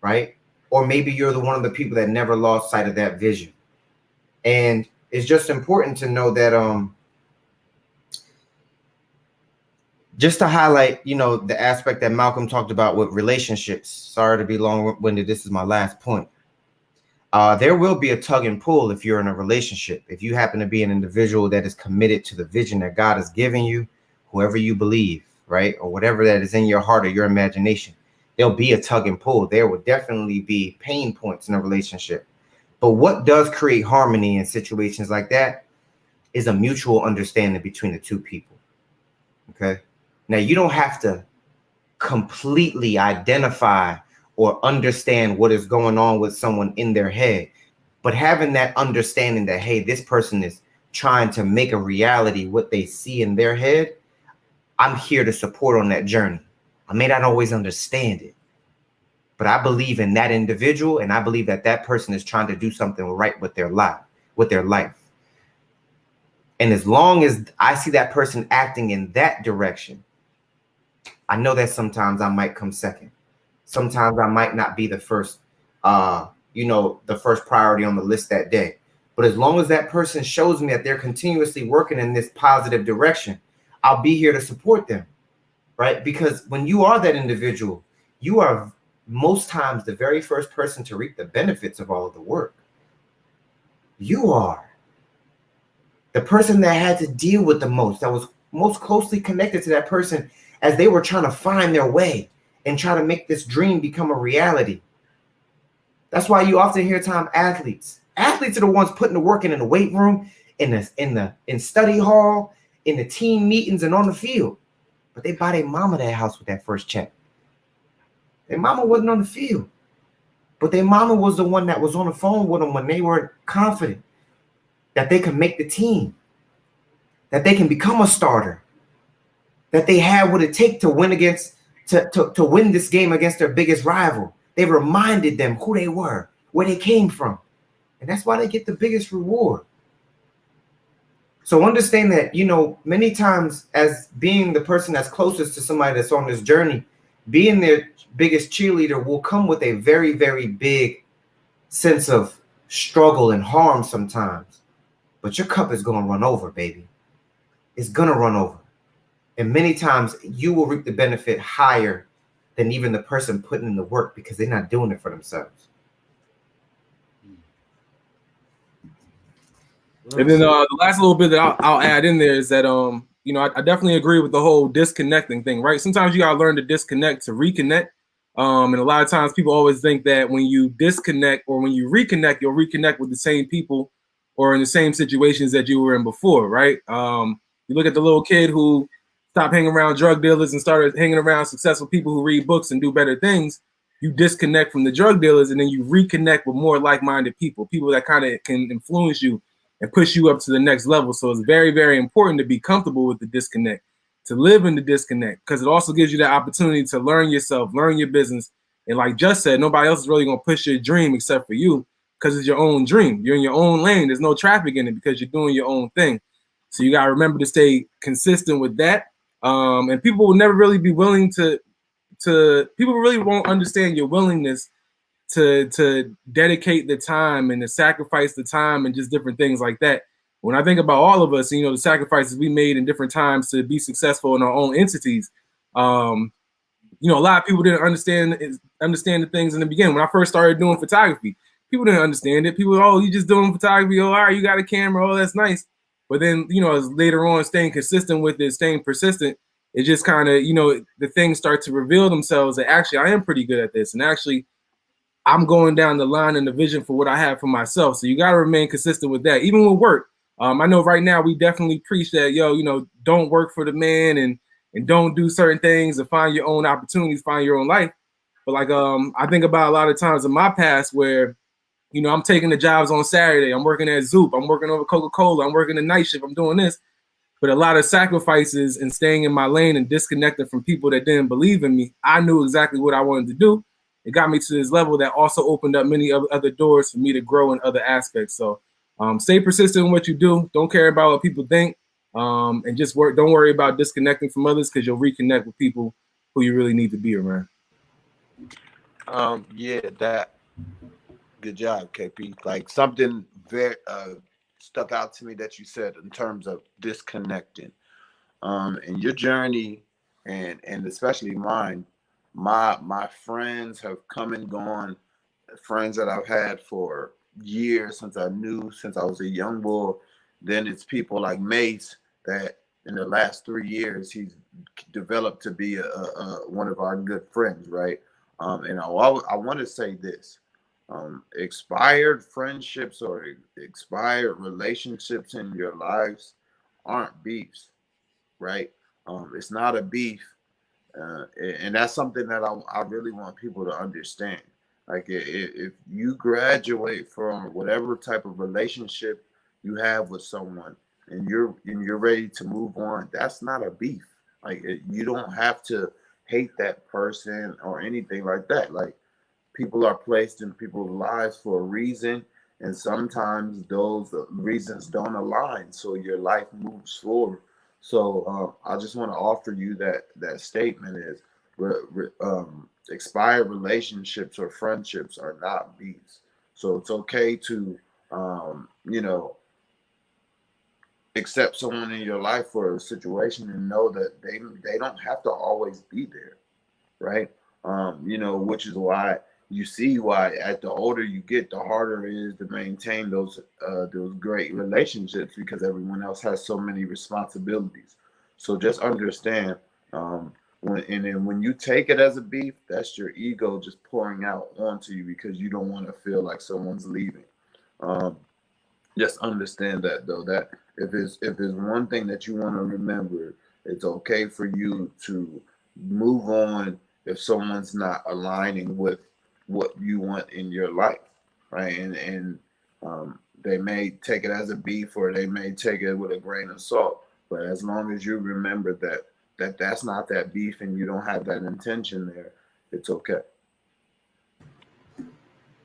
right? Or maybe you're one of the people that never lost sight of that vision. And it's just important to know that just to highlight, you know, the aspect that Malcolm talked about with relationships. Sorry to be long-winded. This is my last point. There will be a tug and pull if you're in a relationship. If you happen to be an individual that is committed to the vision that God has given you, whoever you believe, right, or whatever that is in your heart or your imagination, there'll be a tug and pull. There will definitely be pain points in a relationship. But what does create harmony in situations like that is a mutual understanding between the two people. Okay. Now, you don't have to completely identify or understand what is going on with someone in their head, but having that understanding that, hey, this person is trying to make a reality what they see in their head, I'm here to support on that journey. I may not always understand it, but I believe in that individual, and I believe that that person is trying to do something right with their life, And as long as I see that person acting in that direction, I know that sometimes I might come second. Sometimes I might not be the first, the first priority on the list that day. But as long as that person shows me that they're continuously working in this positive direction, I'll be here to support them, right? Because when you are that individual, you are most times the very first person to reap the benefits of all of the work. You are the person that had to deal with the most, that was most closely connected to that person as they were trying to find their way and try to make this dream become a reality. That's why you often hear athletes are the ones putting the work in the weight room, in study hall, in the team meetings, and on the field. But they buy their mama that house with that first check. Their mama wasn't on the field, but their mama was the one that was on the phone with them when they weren't confident that they could make the team, that they can become a starter, that they had what it takes to win to win this game against their biggest rival. They reminded them who they were, where they came from. And that's why they get the biggest reward. So understand that, many times as being the person that's closest to somebody that's on this journey, being their biggest cheerleader will come with a very, very big sense of struggle and harm sometimes. But your cup is going to run over, baby. It's going to run over. And many times you will reap the benefit higher than even the person putting in the work because they're not doing it for themselves. And then the last little bit that I'll add in there is that, I definitely agree with the whole disconnecting thing, right? Sometimes you got to learn to disconnect to reconnect. And a lot of times people always think that when you disconnect or when you reconnect, you'll reconnect with the same people or in the same situations that you were in before, right? You look at the little kid who stopped hanging around drug dealers and started hanging around successful people who read books and do better things. You disconnect from the drug dealers and then you reconnect with more like-minded people that kind of can influence you and push you up to the next level. So it's very, very important to be comfortable with the disconnect, to live in the disconnect, because it also gives you the opportunity to learn yourself, learn your business, And like Just said, nobody else is really going to push your dream except for you, because it's your own dream. You're in your own lane. There's no traffic in it because you're doing your own thing. So you got to remember to stay consistent with that. And people will never really be willing to people really won't understand your willingness to dedicate the time and to sacrifice the time and just different things like that. When I think about all of us, you know, the sacrifices we made in different times to be successful in our own entities, you know, a lot of people didn't understand the things in the beginning. When I first started doing photography, people didn't understand it. People, oh, you just doing photography. Oh, all right, you got a camera. Oh, that's nice. But then, you know, as later on, staying consistent with it, staying persistent, it just kind of, you know, the things start to reveal themselves that actually I am pretty good at this. And actually, I'm going down the line and the vision for what I have for myself. So you got to remain consistent with that, even with work. I know right now we definitely preach that, yo, you know, don't work for the man and don't do certain things and find your own opportunities, find your own life. But like, I think about a lot of times in my past where, you know, I'm taking the jobs on Saturday. I'm working at Zoop. I'm working over Coca-Cola. I'm working the night shift. I'm doing this. But a lot of sacrifices and staying in my lane and disconnecting from people that didn't believe in me. I knew exactly what I wanted to do. It got me to this level that also opened up many other doors for me to grow in other aspects. So stay persistent in what you do. Don't care about what people think. And just work. Don't worry about disconnecting from others, because you'll reconnect with people who you really need to be around. Yeah, that. Good job, KP. Like something very stuck out to me that you said in terms of disconnecting. And your journey, and especially mine. My friends have come and gone. Friends that I've had for years since I was a young boy. Then it's people like Mace that in the last 3 years he's developed to be one of our good friends, right? And I want to say this: expired friendships or expired relationships in your lives aren't beefs, right? It's not a beef, and that's something that I really want people to understand. Like if you graduate from whatever type of relationship you have with someone and you're ready to move on, that's not a beef. Like you don't have to hate that person or anything like that. Like people are placed in people's lives for a reason, and sometimes those reasons don't align, so your life moves forward. So I just want to offer you that statement is expired relationships or friendships are not beefs. So it's okay to you know, accept someone in your life for a situation and know that they don't have to always be there, right? You know, which is why you see why at the older you get, the harder it is to maintain those great relationships, because everyone else has so many responsibilities. So just understand, when you take it as a beef, that's your ego just pouring out onto you because you don't want to feel like someone's leaving. Just understand that though, that if it's one thing that you want to remember, it's okay for you to move on if someone's not aligning with what you want in your life, right? And they may take it as a beef or they may take it with a grain of salt, but as long as you remember that's not that beef and you don't have that intention there, it's okay.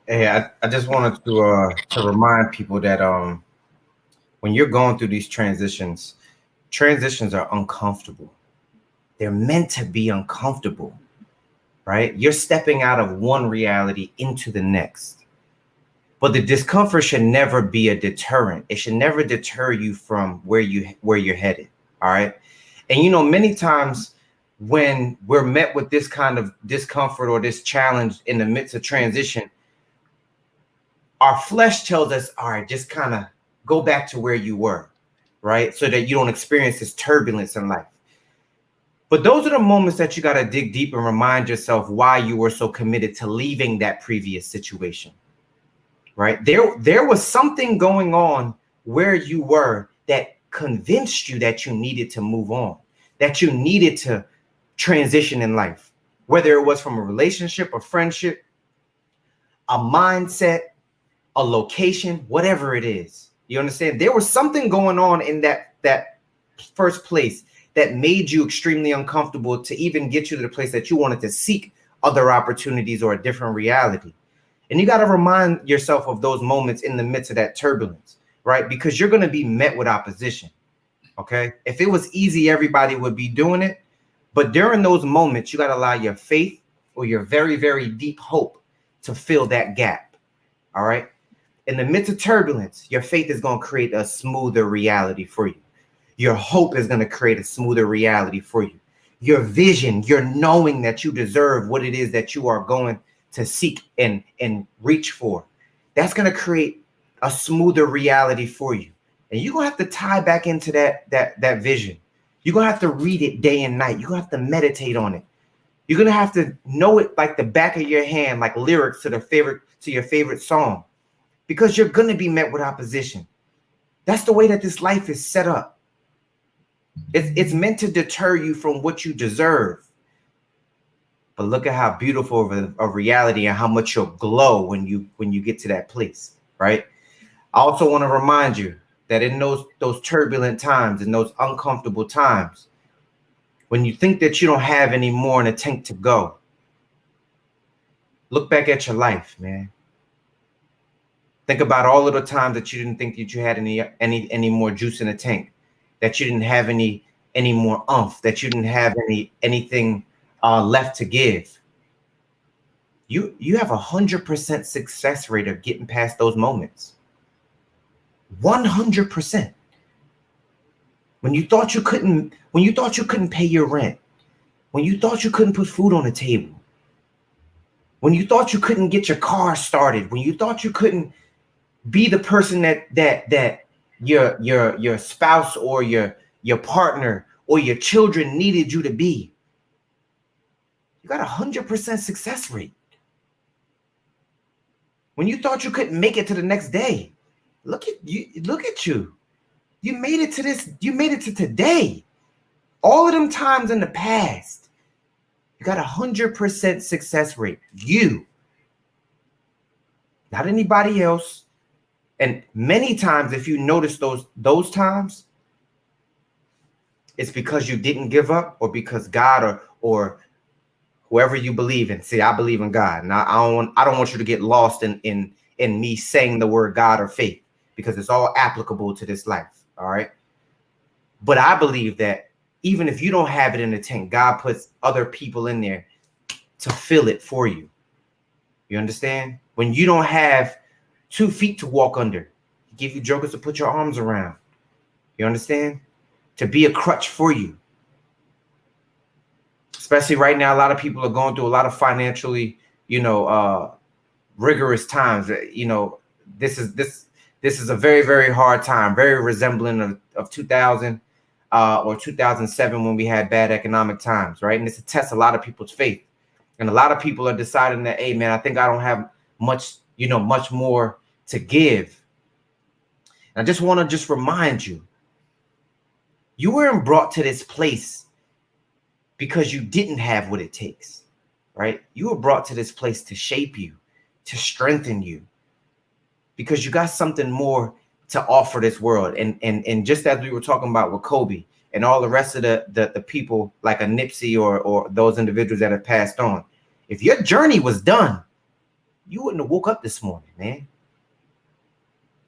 Hey, I just wanted to remind people that when you're going through these transitions are uncomfortable. They're meant to be uncomfortable, right? You're stepping out of one reality into the next. But the discomfort should never be a deterrent. It should never deter you from where you're headed. All right. And you know, many times when we're met with this kind of discomfort or this challenge in the midst of transition, our flesh tells us, all right, just kind of go back to where you were, right? So that you don't experience this turbulence in life. But those are the moments that you got to dig deep and remind yourself why you were so committed to leaving that previous situation, right? There was something going on where you were that convinced you that you needed to move on, that you needed to transition in life, whether it was from a relationship, a friendship, a mindset, a location, whatever it is. You understand? There was something going on in that first place that made you extremely uncomfortable to even get you to the place that you wanted to seek other opportunities or a different reality. And you got to remind yourself of those moments in the midst of that turbulence, right? Because you're going to be met with opposition. Okay. If it was easy, everybody would be doing it. But during those moments, you got to allow your faith or your very, very deep hope to fill that gap. All right. In the midst of turbulence, your faith is going to create a smoother reality for you. Your hope is going to create a smoother reality for you. Your vision, your knowing that you deserve what it is that you are going to seek and reach for, that's going to create a smoother reality for you. And you're going to have to tie back into that vision. You're going to have to read it day and night. You're going to have to meditate on it. You're going to have to know it like the back of your hand, like lyrics to your favorite song, because you're going to be met with opposition. That's the way that this life is set up. It's meant to deter you from what you deserve. But look at how beautiful of a reality and how much you'll glow when you get to that place, right? I also want to remind you that in those turbulent times, in those uncomfortable times, when you think that you don't have any more in the tank to go, look back at your life, man. Think about all of the times that you didn't think that you had any more juice in the tank, that you didn't have any more oomph, that you didn't have anything left to give. You have 100% success rate of getting past those moments. 100%. When you thought you couldn't pay your rent, when you thought you couldn't put food on the table, when you thought you couldn't get your car started, when you thought you couldn't be the person that your spouse or your partner or your children needed you to be, you got 100% success rate. When you thought you couldn't make it to the next day, look at you. You made it to this. You made it to today. All of them times in the past, you got 100% success rate. You, not anybody else. And many times, if you notice those times, it's because you didn't give up, or because God or whoever you believe in. See, I believe in God, and I don't want you to get lost in me saying the word God or faith, because it's all applicable to this life. All right. But I believe that even if you don't have it in the tank, God puts other people in there to fill it for you. You understand? When you don't have 2 feet to walk under, He give you jokers to put your arms around. You understand? To be a crutch for you. Especially right now, a lot of people are going through a lot of financially, rigorous times. This is a very, very hard time, very resembling of 2000 or 2007 when we had bad economic times, right? And it's a test a lot of people's faith. And a lot of people are deciding that, hey, man, I think I don't have much more to give. And I just want to remind you, you weren't brought to this place because you didn't have what it takes, right? You were brought to this place to shape you, to strengthen you, because you got something more to offer this world. And just as we were talking about with Kobe and all the rest of the people like a Nipsey or those individuals that have passed on, if your journey was done, you wouldn't have woke up this morning, man.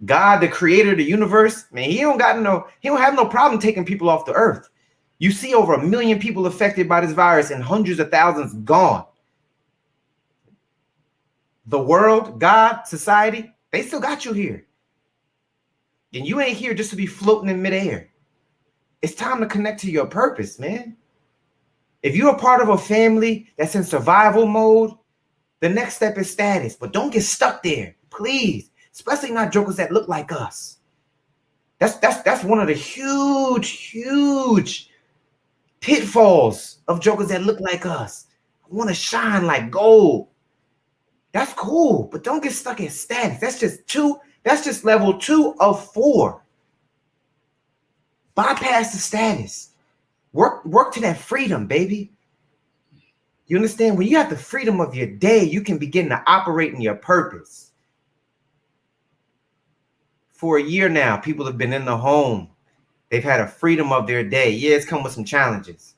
God, the creator of the universe, man, he don't have no problem taking people off the earth. You see over 1 million people affected by this virus and hundreds of thousands gone. The world, God, society, they still got you here. And you ain't here just to be floating in midair. It's time to connect to your purpose, man. If you're a part of a family that's in survival mode, the next step is status. But don't get stuck there, please. Especially not jokers that look like us. That's one of the huge pitfalls of jokers that look like us. I want to shine like gold. That's cool, but don't get stuck at status. That's just level 2 of 4. Bypass the status. Work to that freedom, baby. You understand? When you have the freedom of your day, you can begin to operate in your purpose. For a year now, people have been in the home. They've had a freedom of their day. Yeah, it's come with some challenges.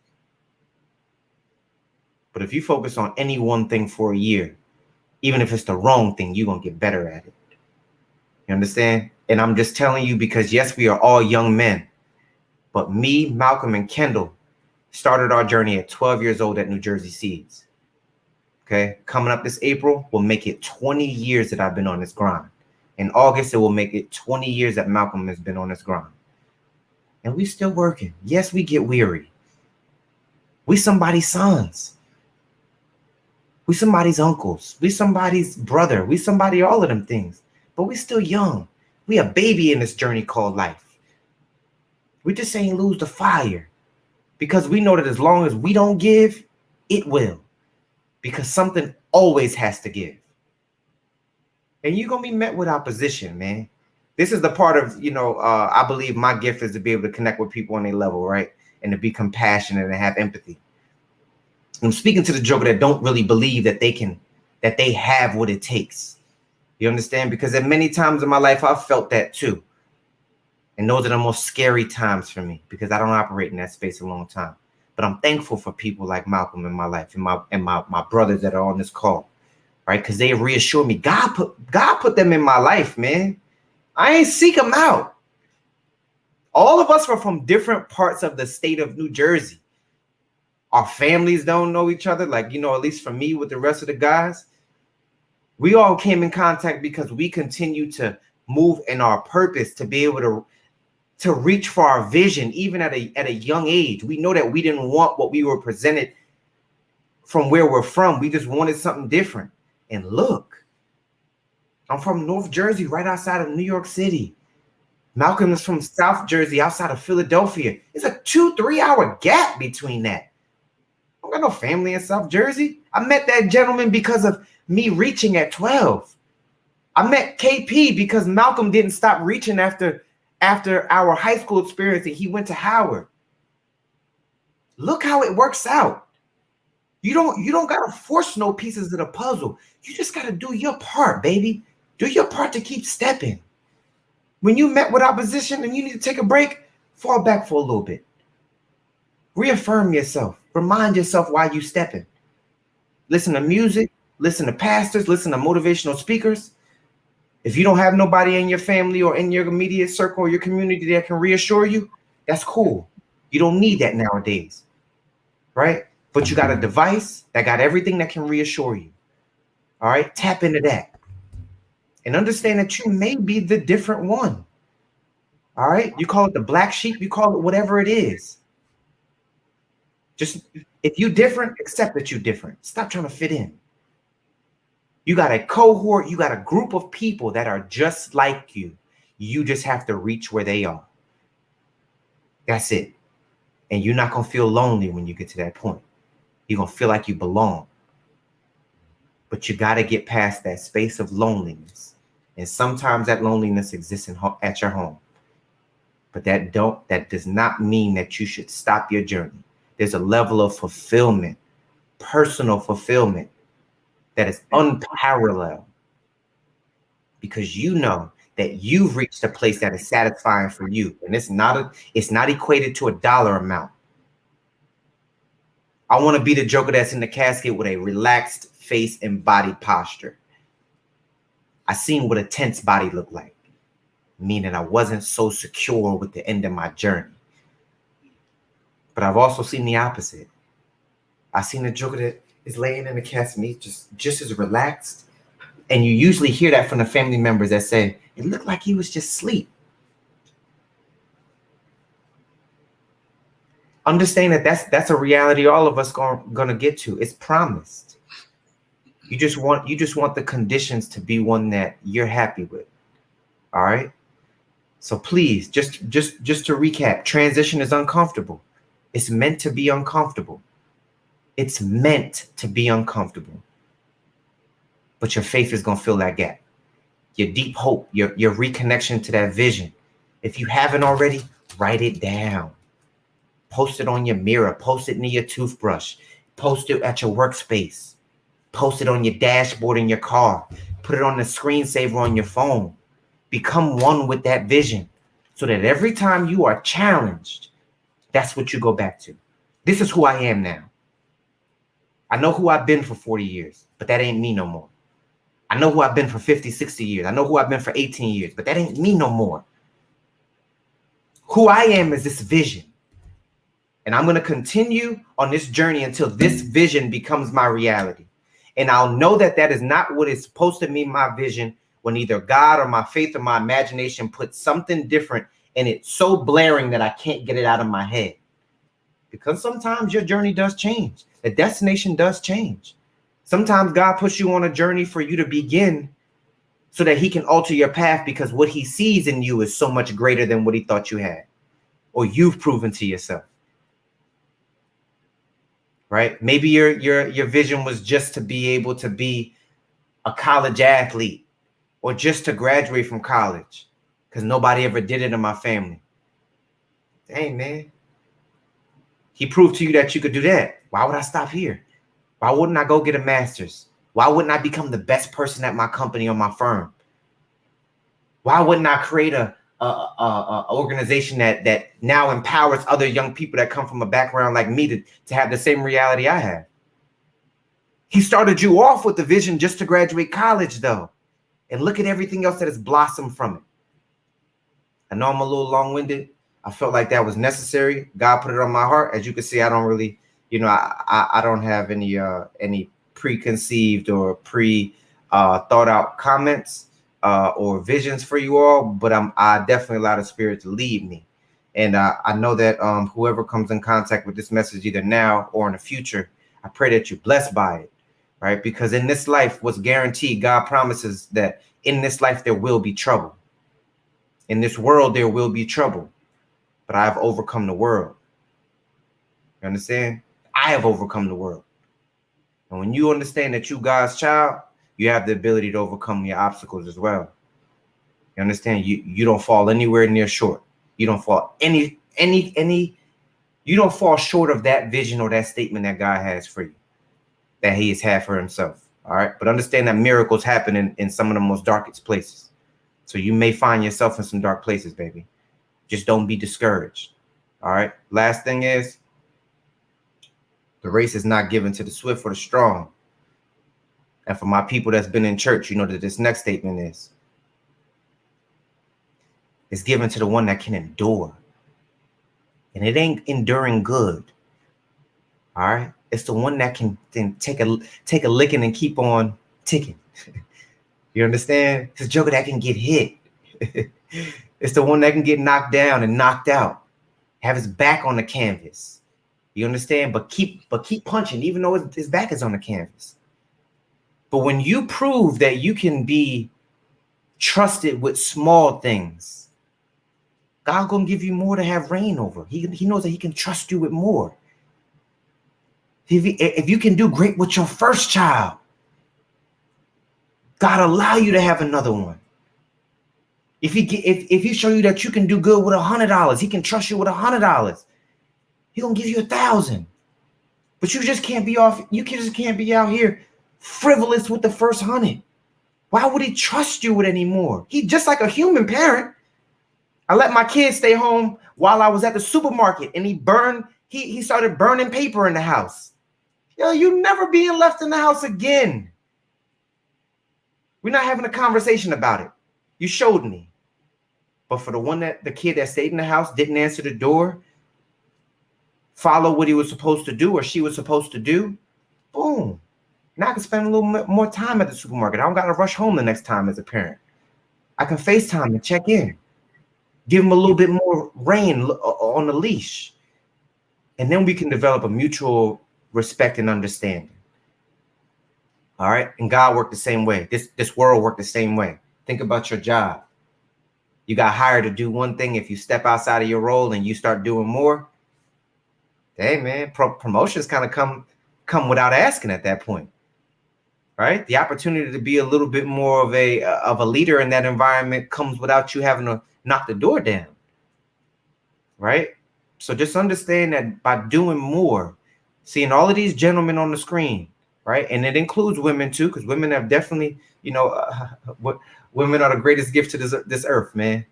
But if you focus on any one thing for a year, even if it's the wrong thing, you're going to get better at it. You understand? And I'm just telling you because, yes, we are all young men. But me, Malcolm, and Kendall started our journey at 12 years old at New Jersey Seeds. Okay? Coming up this April will make it 20 years that I've been on this grind. In August, it will make it 20 years that Malcolm has been on this grind. And we still working. Yes, we get weary. We somebody's sons. We somebody's uncles. We somebody's brother. We somebody, all of them things. But we still young. We a baby in this journey called life. We just ain't lose the fire. Because we know that as long as we don't give, it will. Because something always has to give. And you're going to be met with opposition, man. This is the part of, I believe my gift is to be able to connect with people on their level, right? And to be compassionate and have empathy. I'm speaking to the joker that don't really believe that they have what it takes. You understand? Because at many times in my life, I've felt that too. And those are the most scary times for me because I don't operate in that space a long time. But I'm thankful for people like Malcolm in my life and my brothers that are on this call, right? Because they reassure me. God put them in my life, man. I ain't seek them out. All of us were from different parts of the state of New Jersey. Our families don't know each other. Like, at least for me with the rest of the guys, we all came in contact because we continue to move in our purpose to be able to reach for our vision, even at a young age. We know that we didn't want what we were presented from where we're from. We just wanted something different. And look, I'm from North Jersey, right outside of New York City. Malcolm is from South Jersey, outside of Philadelphia. It's a 2-3 hour gap between that. I don't got no family in South Jersey. I met that gentleman because of me reaching at 12. I met KP because Malcolm didn't stop reaching after our high school experience and he went to Howard. Look how it works out. You don't gotta force no pieces of the puzzle. You just gotta do your part, baby. Do your part to keep stepping. When you met with opposition and you need to take a break, fall back for a little bit. Reaffirm yourself. Remind yourself why you stepping. Listen to music, listen to pastors, listen to motivational speakers. If you don't have nobody in your family or in your immediate circle or your community that can reassure you, that's cool. You don't need that nowadays, right? But you got a device that got everything that can reassure you. All right, tap into that. And understand that you may be the different one. All right, you call it the black sheep, you call it whatever it is. Just if you're different, accept that you're different. Stop trying to fit in. You got a cohort, you got a group of people that are just like you. You just have to reach where they are. That's it. And you're not going to feel lonely when you get to that point. You're going to feel like you belong. But you got to get past that space of loneliness. And sometimes that loneliness exists at your home. But that does not mean that you should stop your journey. There's a level of fulfillment, personal fulfillment, that is unparalleled because you know that you've reached a place that is satisfying for you. And it's not equated to a dollar amount. I want to be the joker that's in the casket with a relaxed face and body posture. I seen what a tense body looked like, meaning I wasn't so secure with the end of my journey. But I've also seen the opposite. I've seen a joker that is laying in the casket just as relaxed. And you usually hear that from the family members that say, it looked like he was just asleep. Understand that that's a reality all of us gonna get to. It's promised. You just want the conditions to be one that you're happy with. All right. So please, just to recap, transition is uncomfortable. It's meant to be uncomfortable. It's meant to be uncomfortable. But your faith is going to fill that gap. Your deep hope, your reconnection to that vision. If you haven't already, write it down. Post it on your mirror. Post it near your toothbrush. Post it at your workspace. Post it on your dashboard in your car. Put it on the screensaver on your phone. Become one with that vision so that every time you are challenged, that's what you go back to. This is who I am now. I know who I've been for 40 years, but that ain't me no more. I know who I've been for 50, 60 years. I know who I've been for 18 years, but that ain't me no more. Who I am is this vision. And I'm going to continue on this journey until this vision becomes my reality. And I'll know that that is not what is supposed to be my vision when either God or my faith or my imagination puts something different and it's so blaring that I can't get it out of my head. Because sometimes your journey does change. The destination does change. Sometimes God puts you on a journey for you to begin so that he can alter your path because what he sees in you is so much greater than what he thought you had or you've proven to yourself. Right? Maybe your vision was just to be able to be a college athlete or just to graduate from college because nobody ever did it in my family. Dang, man. He proved to you that you could do that. Why would I stop here? Why wouldn't I go get a master's? Why wouldn't I become the best person at my company or my firm? Why wouldn't I create a organization that now empowers other young people that come from a background like me to have the same reality I have? He started you off with the vision just to graduate college, though. And look at everything else that has blossomed from it. I know I'm a little long-winded. I felt like that was necessary. God put it on my heart. As you can see, I don't really, I don't have any preconceived or thought out comments or visions for you all, but I definitely allow the Spirit to lead me. And I know that whoever comes in contact with this message, either now or in the future, I pray that you're blessed by it, right? Because in this life, what's guaranteed, God promises that in this life, there will be trouble. In this world, there will be trouble, but I have overcome the world. You understand? I have overcome the world. And when you understand that you God's child, you have the ability to overcome your obstacles as well. You understand? You don't fall anywhere near short. You don't fall you don't fall short of that vision or that statement that God has for you, that he has had for himself. All right. But understand that miracles happen in some of the most darkest places. So you may find yourself in some dark places, baby. Just don't be discouraged. All right. Last thing is, the race is not given to the swift or the strong. And for my people that's been in church, you know that this next statement is, it's given to the one that can endure. And it ain't enduring good. All right. It's the one that can then take a licking and keep on ticking. You understand? It's a joker that can get hit. It's the one that can get knocked down and knocked out, have his back on the canvas. You understand? But keep punching, even though his back is on the canvas. But when you prove that you can be trusted with small things, God's gonna give you more to have reign over. He knows that he can trust you with more. If you can do great with your first child, God allow you to have another one. If he show you that you can do good with $100, he can trust you with $100. He gonna give you 1,000. But you just can't be off. You just can't be out here frivolous with the first 100. Why would he trust you with any more? He just like a human parent. I let my kids stay home while I was at the supermarket, and he started burning paper in the house. Yo, you never being left in the house again. We're not having a conversation about it. You showed me. But for the kid that stayed in the house, didn't answer the door, follow what he was supposed to do or she was supposed to do, boom. Now I can spend a little more time at the supermarket. I don't got to rush home the next time as a parent. I can FaceTime and check in. Give him a little bit more rein on the leash. And then we can develop a mutual respect and understanding. All right. And God worked the same way. This world worked the same way. Think about your job. You got hired to do one thing. If you step outside of your role and you start doing more, hey man, promotions kind of come without asking at that point. Right? The opportunity to be a little bit more of a leader in that environment comes without you having to knock the door down. Right? So just understand that by doing more, seeing all of these gentlemen on the screen, right? And it includes women too, because women have definitely, women are the greatest gift to this earth, man.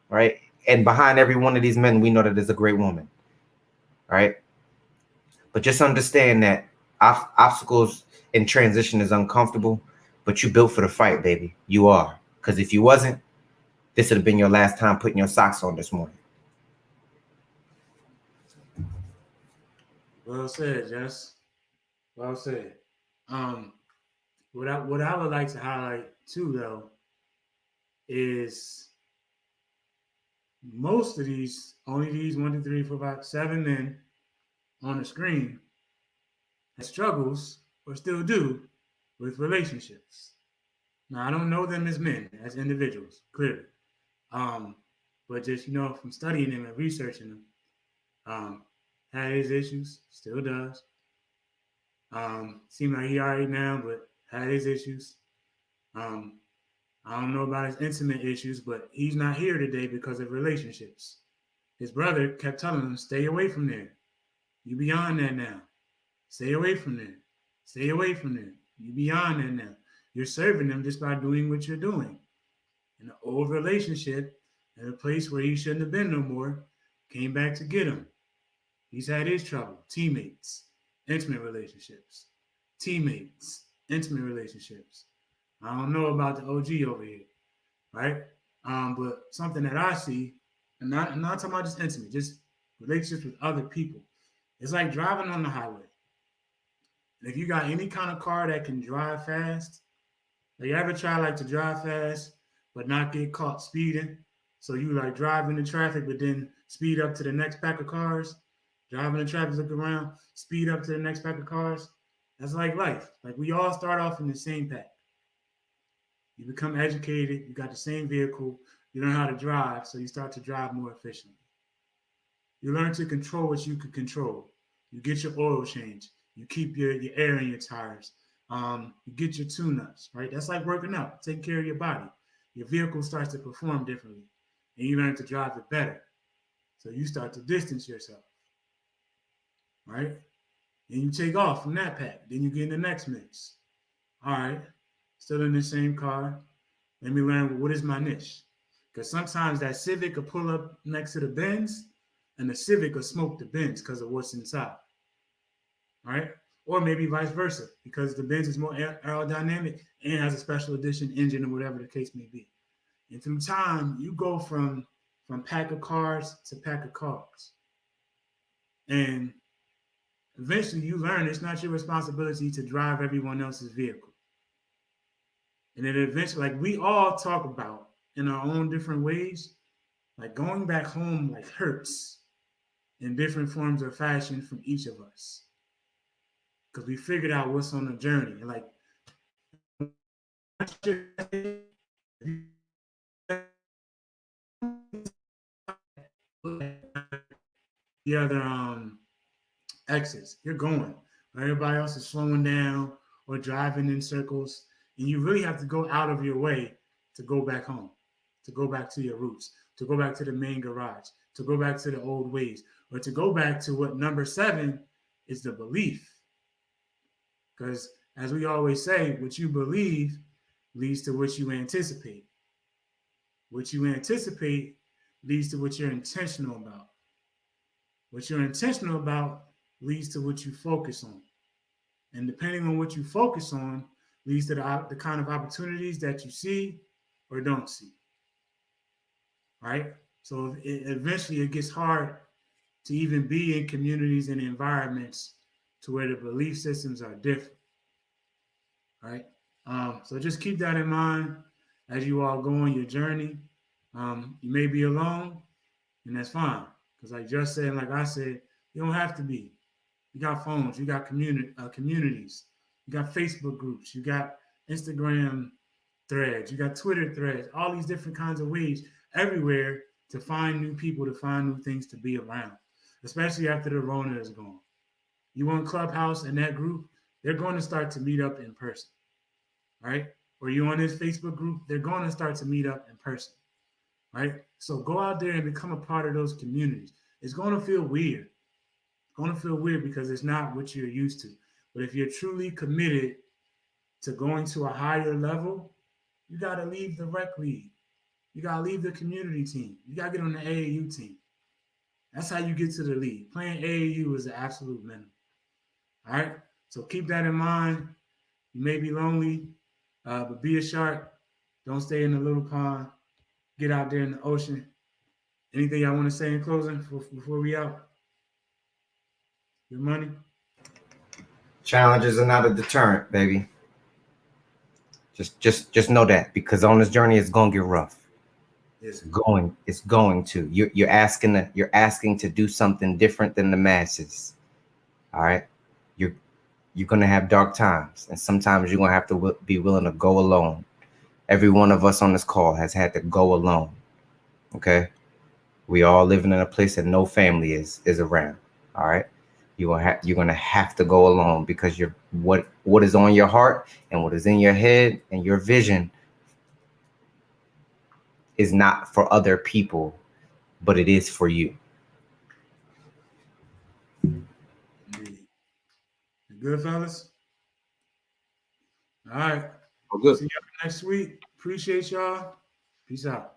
Right? And behind every one of these men, we know that there's a great woman. Right? But just understand that Obstacles in transition is uncomfortable, but you built for the fight, baby. You are. Because if you wasn't, this would have been your last time putting your socks on this morning. Well said, Jess. Well said. What I would like to highlight too, though, is most of these, only these 1, 2, 3, 4, 5, 7 men on the screen that struggles or still do with relationships. Now, I don't know them as men, as individuals, clearly. But just, from studying them and researching them, had his issues, still does. Seemed like he all right now, but had his issues. I don't know about his intimate issues, but he's not here today because of relationships. His brother kept telling him, stay away from there. You beyond that now. Stay away from there. Stay away from there. You beyond that now. You're serving them just by doing what you're doing. And the old relationship, in a place where he shouldn't have been no more, came back to get him. He's had his trouble. Teammates, intimate relationships. Teammates, intimate relationships. I don't know about the OG over here, right? But something that I see, and not talking about just intimate, just relationships with other people. It's like driving on the highway. And if you got any kind of car that can drive fast, like you ever try to drive fast but not get caught speeding? So you like drive into traffic, but then speed up to the next pack of cars, driving the traffic, look around, speed up to the next pack of cars. That's like life. Like we all start off in the same pack. You become educated, you got the same vehicle, you learn how to drive, so you start to drive more efficiently. You learn to control what you can control. You get your oil change. You keep your air in your tires. You get your tune-ups, right? That's like working out, taking care of your body. Your vehicle starts to perform differently, and you learn to drive it better. So you start to distance yourself, right? Then you take off from that pack. Then you get in the next mix. All right, still in the same car. Let me learn what is my niche. Because sometimes that Civic will pull up next to the Benz, and the Civic will smoke the Benz because of what's inside. All right? Or maybe vice versa, because the Benz is more aerodynamic and has a special edition engine or whatever the case may be. And through time, you go from pack of cars to pack of cars. And eventually you learn it's not your responsibility to drive everyone else's vehicle. And then eventually, like we all talk about in our own different ways, like going back home like hurts in different forms of fashion from each of us. Because we figured out what's on the journey. And like the other exits, you're going. Everybody else is slowing down or driving in circles. And you really have to go out of your way to go back home, to go back to your roots, to go back to the main garage, to go back to the old ways, or to go back to what number 7 is, the belief. Because as we always say, what you believe leads to what you anticipate. What you anticipate leads to what you're intentional about. What you're intentional about leads to what you focus on. And depending on what you focus on, leads to the kind of opportunities that you see or don't see. Right? So eventually it gets hard to even be in communities and environments to where the belief systems are different. Right? So just keep that in mind as you all go on your journey. You may be alone, and that's fine. Because like just said, like I said, you don't have to be. You got phones, you got communities, you got Facebook groups, you got Instagram threads, you got Twitter threads, all these different kinds of ways everywhere to find new people, to find new things to be around, especially after the Rona is gone. You on Clubhouse and that group, they're going to start to meet up in person, right? Or you on this Facebook group, they're going to start to meet up in person, right? So go out there and become a part of those communities. It's going to feel weird. Going to feel weird because it's not what you're used to. But if you're truly committed to going to a higher level, you got to leave the rec league. You got to leave the community team. You got to get on the AAU team. That's how you get to the league. Playing AAU is the absolute minimum. All right? So keep that in mind. You may be lonely, but be a shark. Don't stay in the little pond. Get out there in the ocean. Anything y'all want to say in closing before we out? Your money? Challenges are not a deterrent, baby. Just know that, because on this journey it's gonna get rough. It's going to. You're asking to do something different than the masses. All right. You're gonna have dark times, and sometimes you're gonna have to be willing to go alone. Every one of us on this call has had to go alone. Okay. We all living in a place that no family is around. All right. You're gonna have to go alone, because what is on your heart and what is in your head and your vision is not for other people, but it is for you. Indeed. Good, fellas? All right. Oh, good. See y'all next week. Appreciate y'all. Peace out.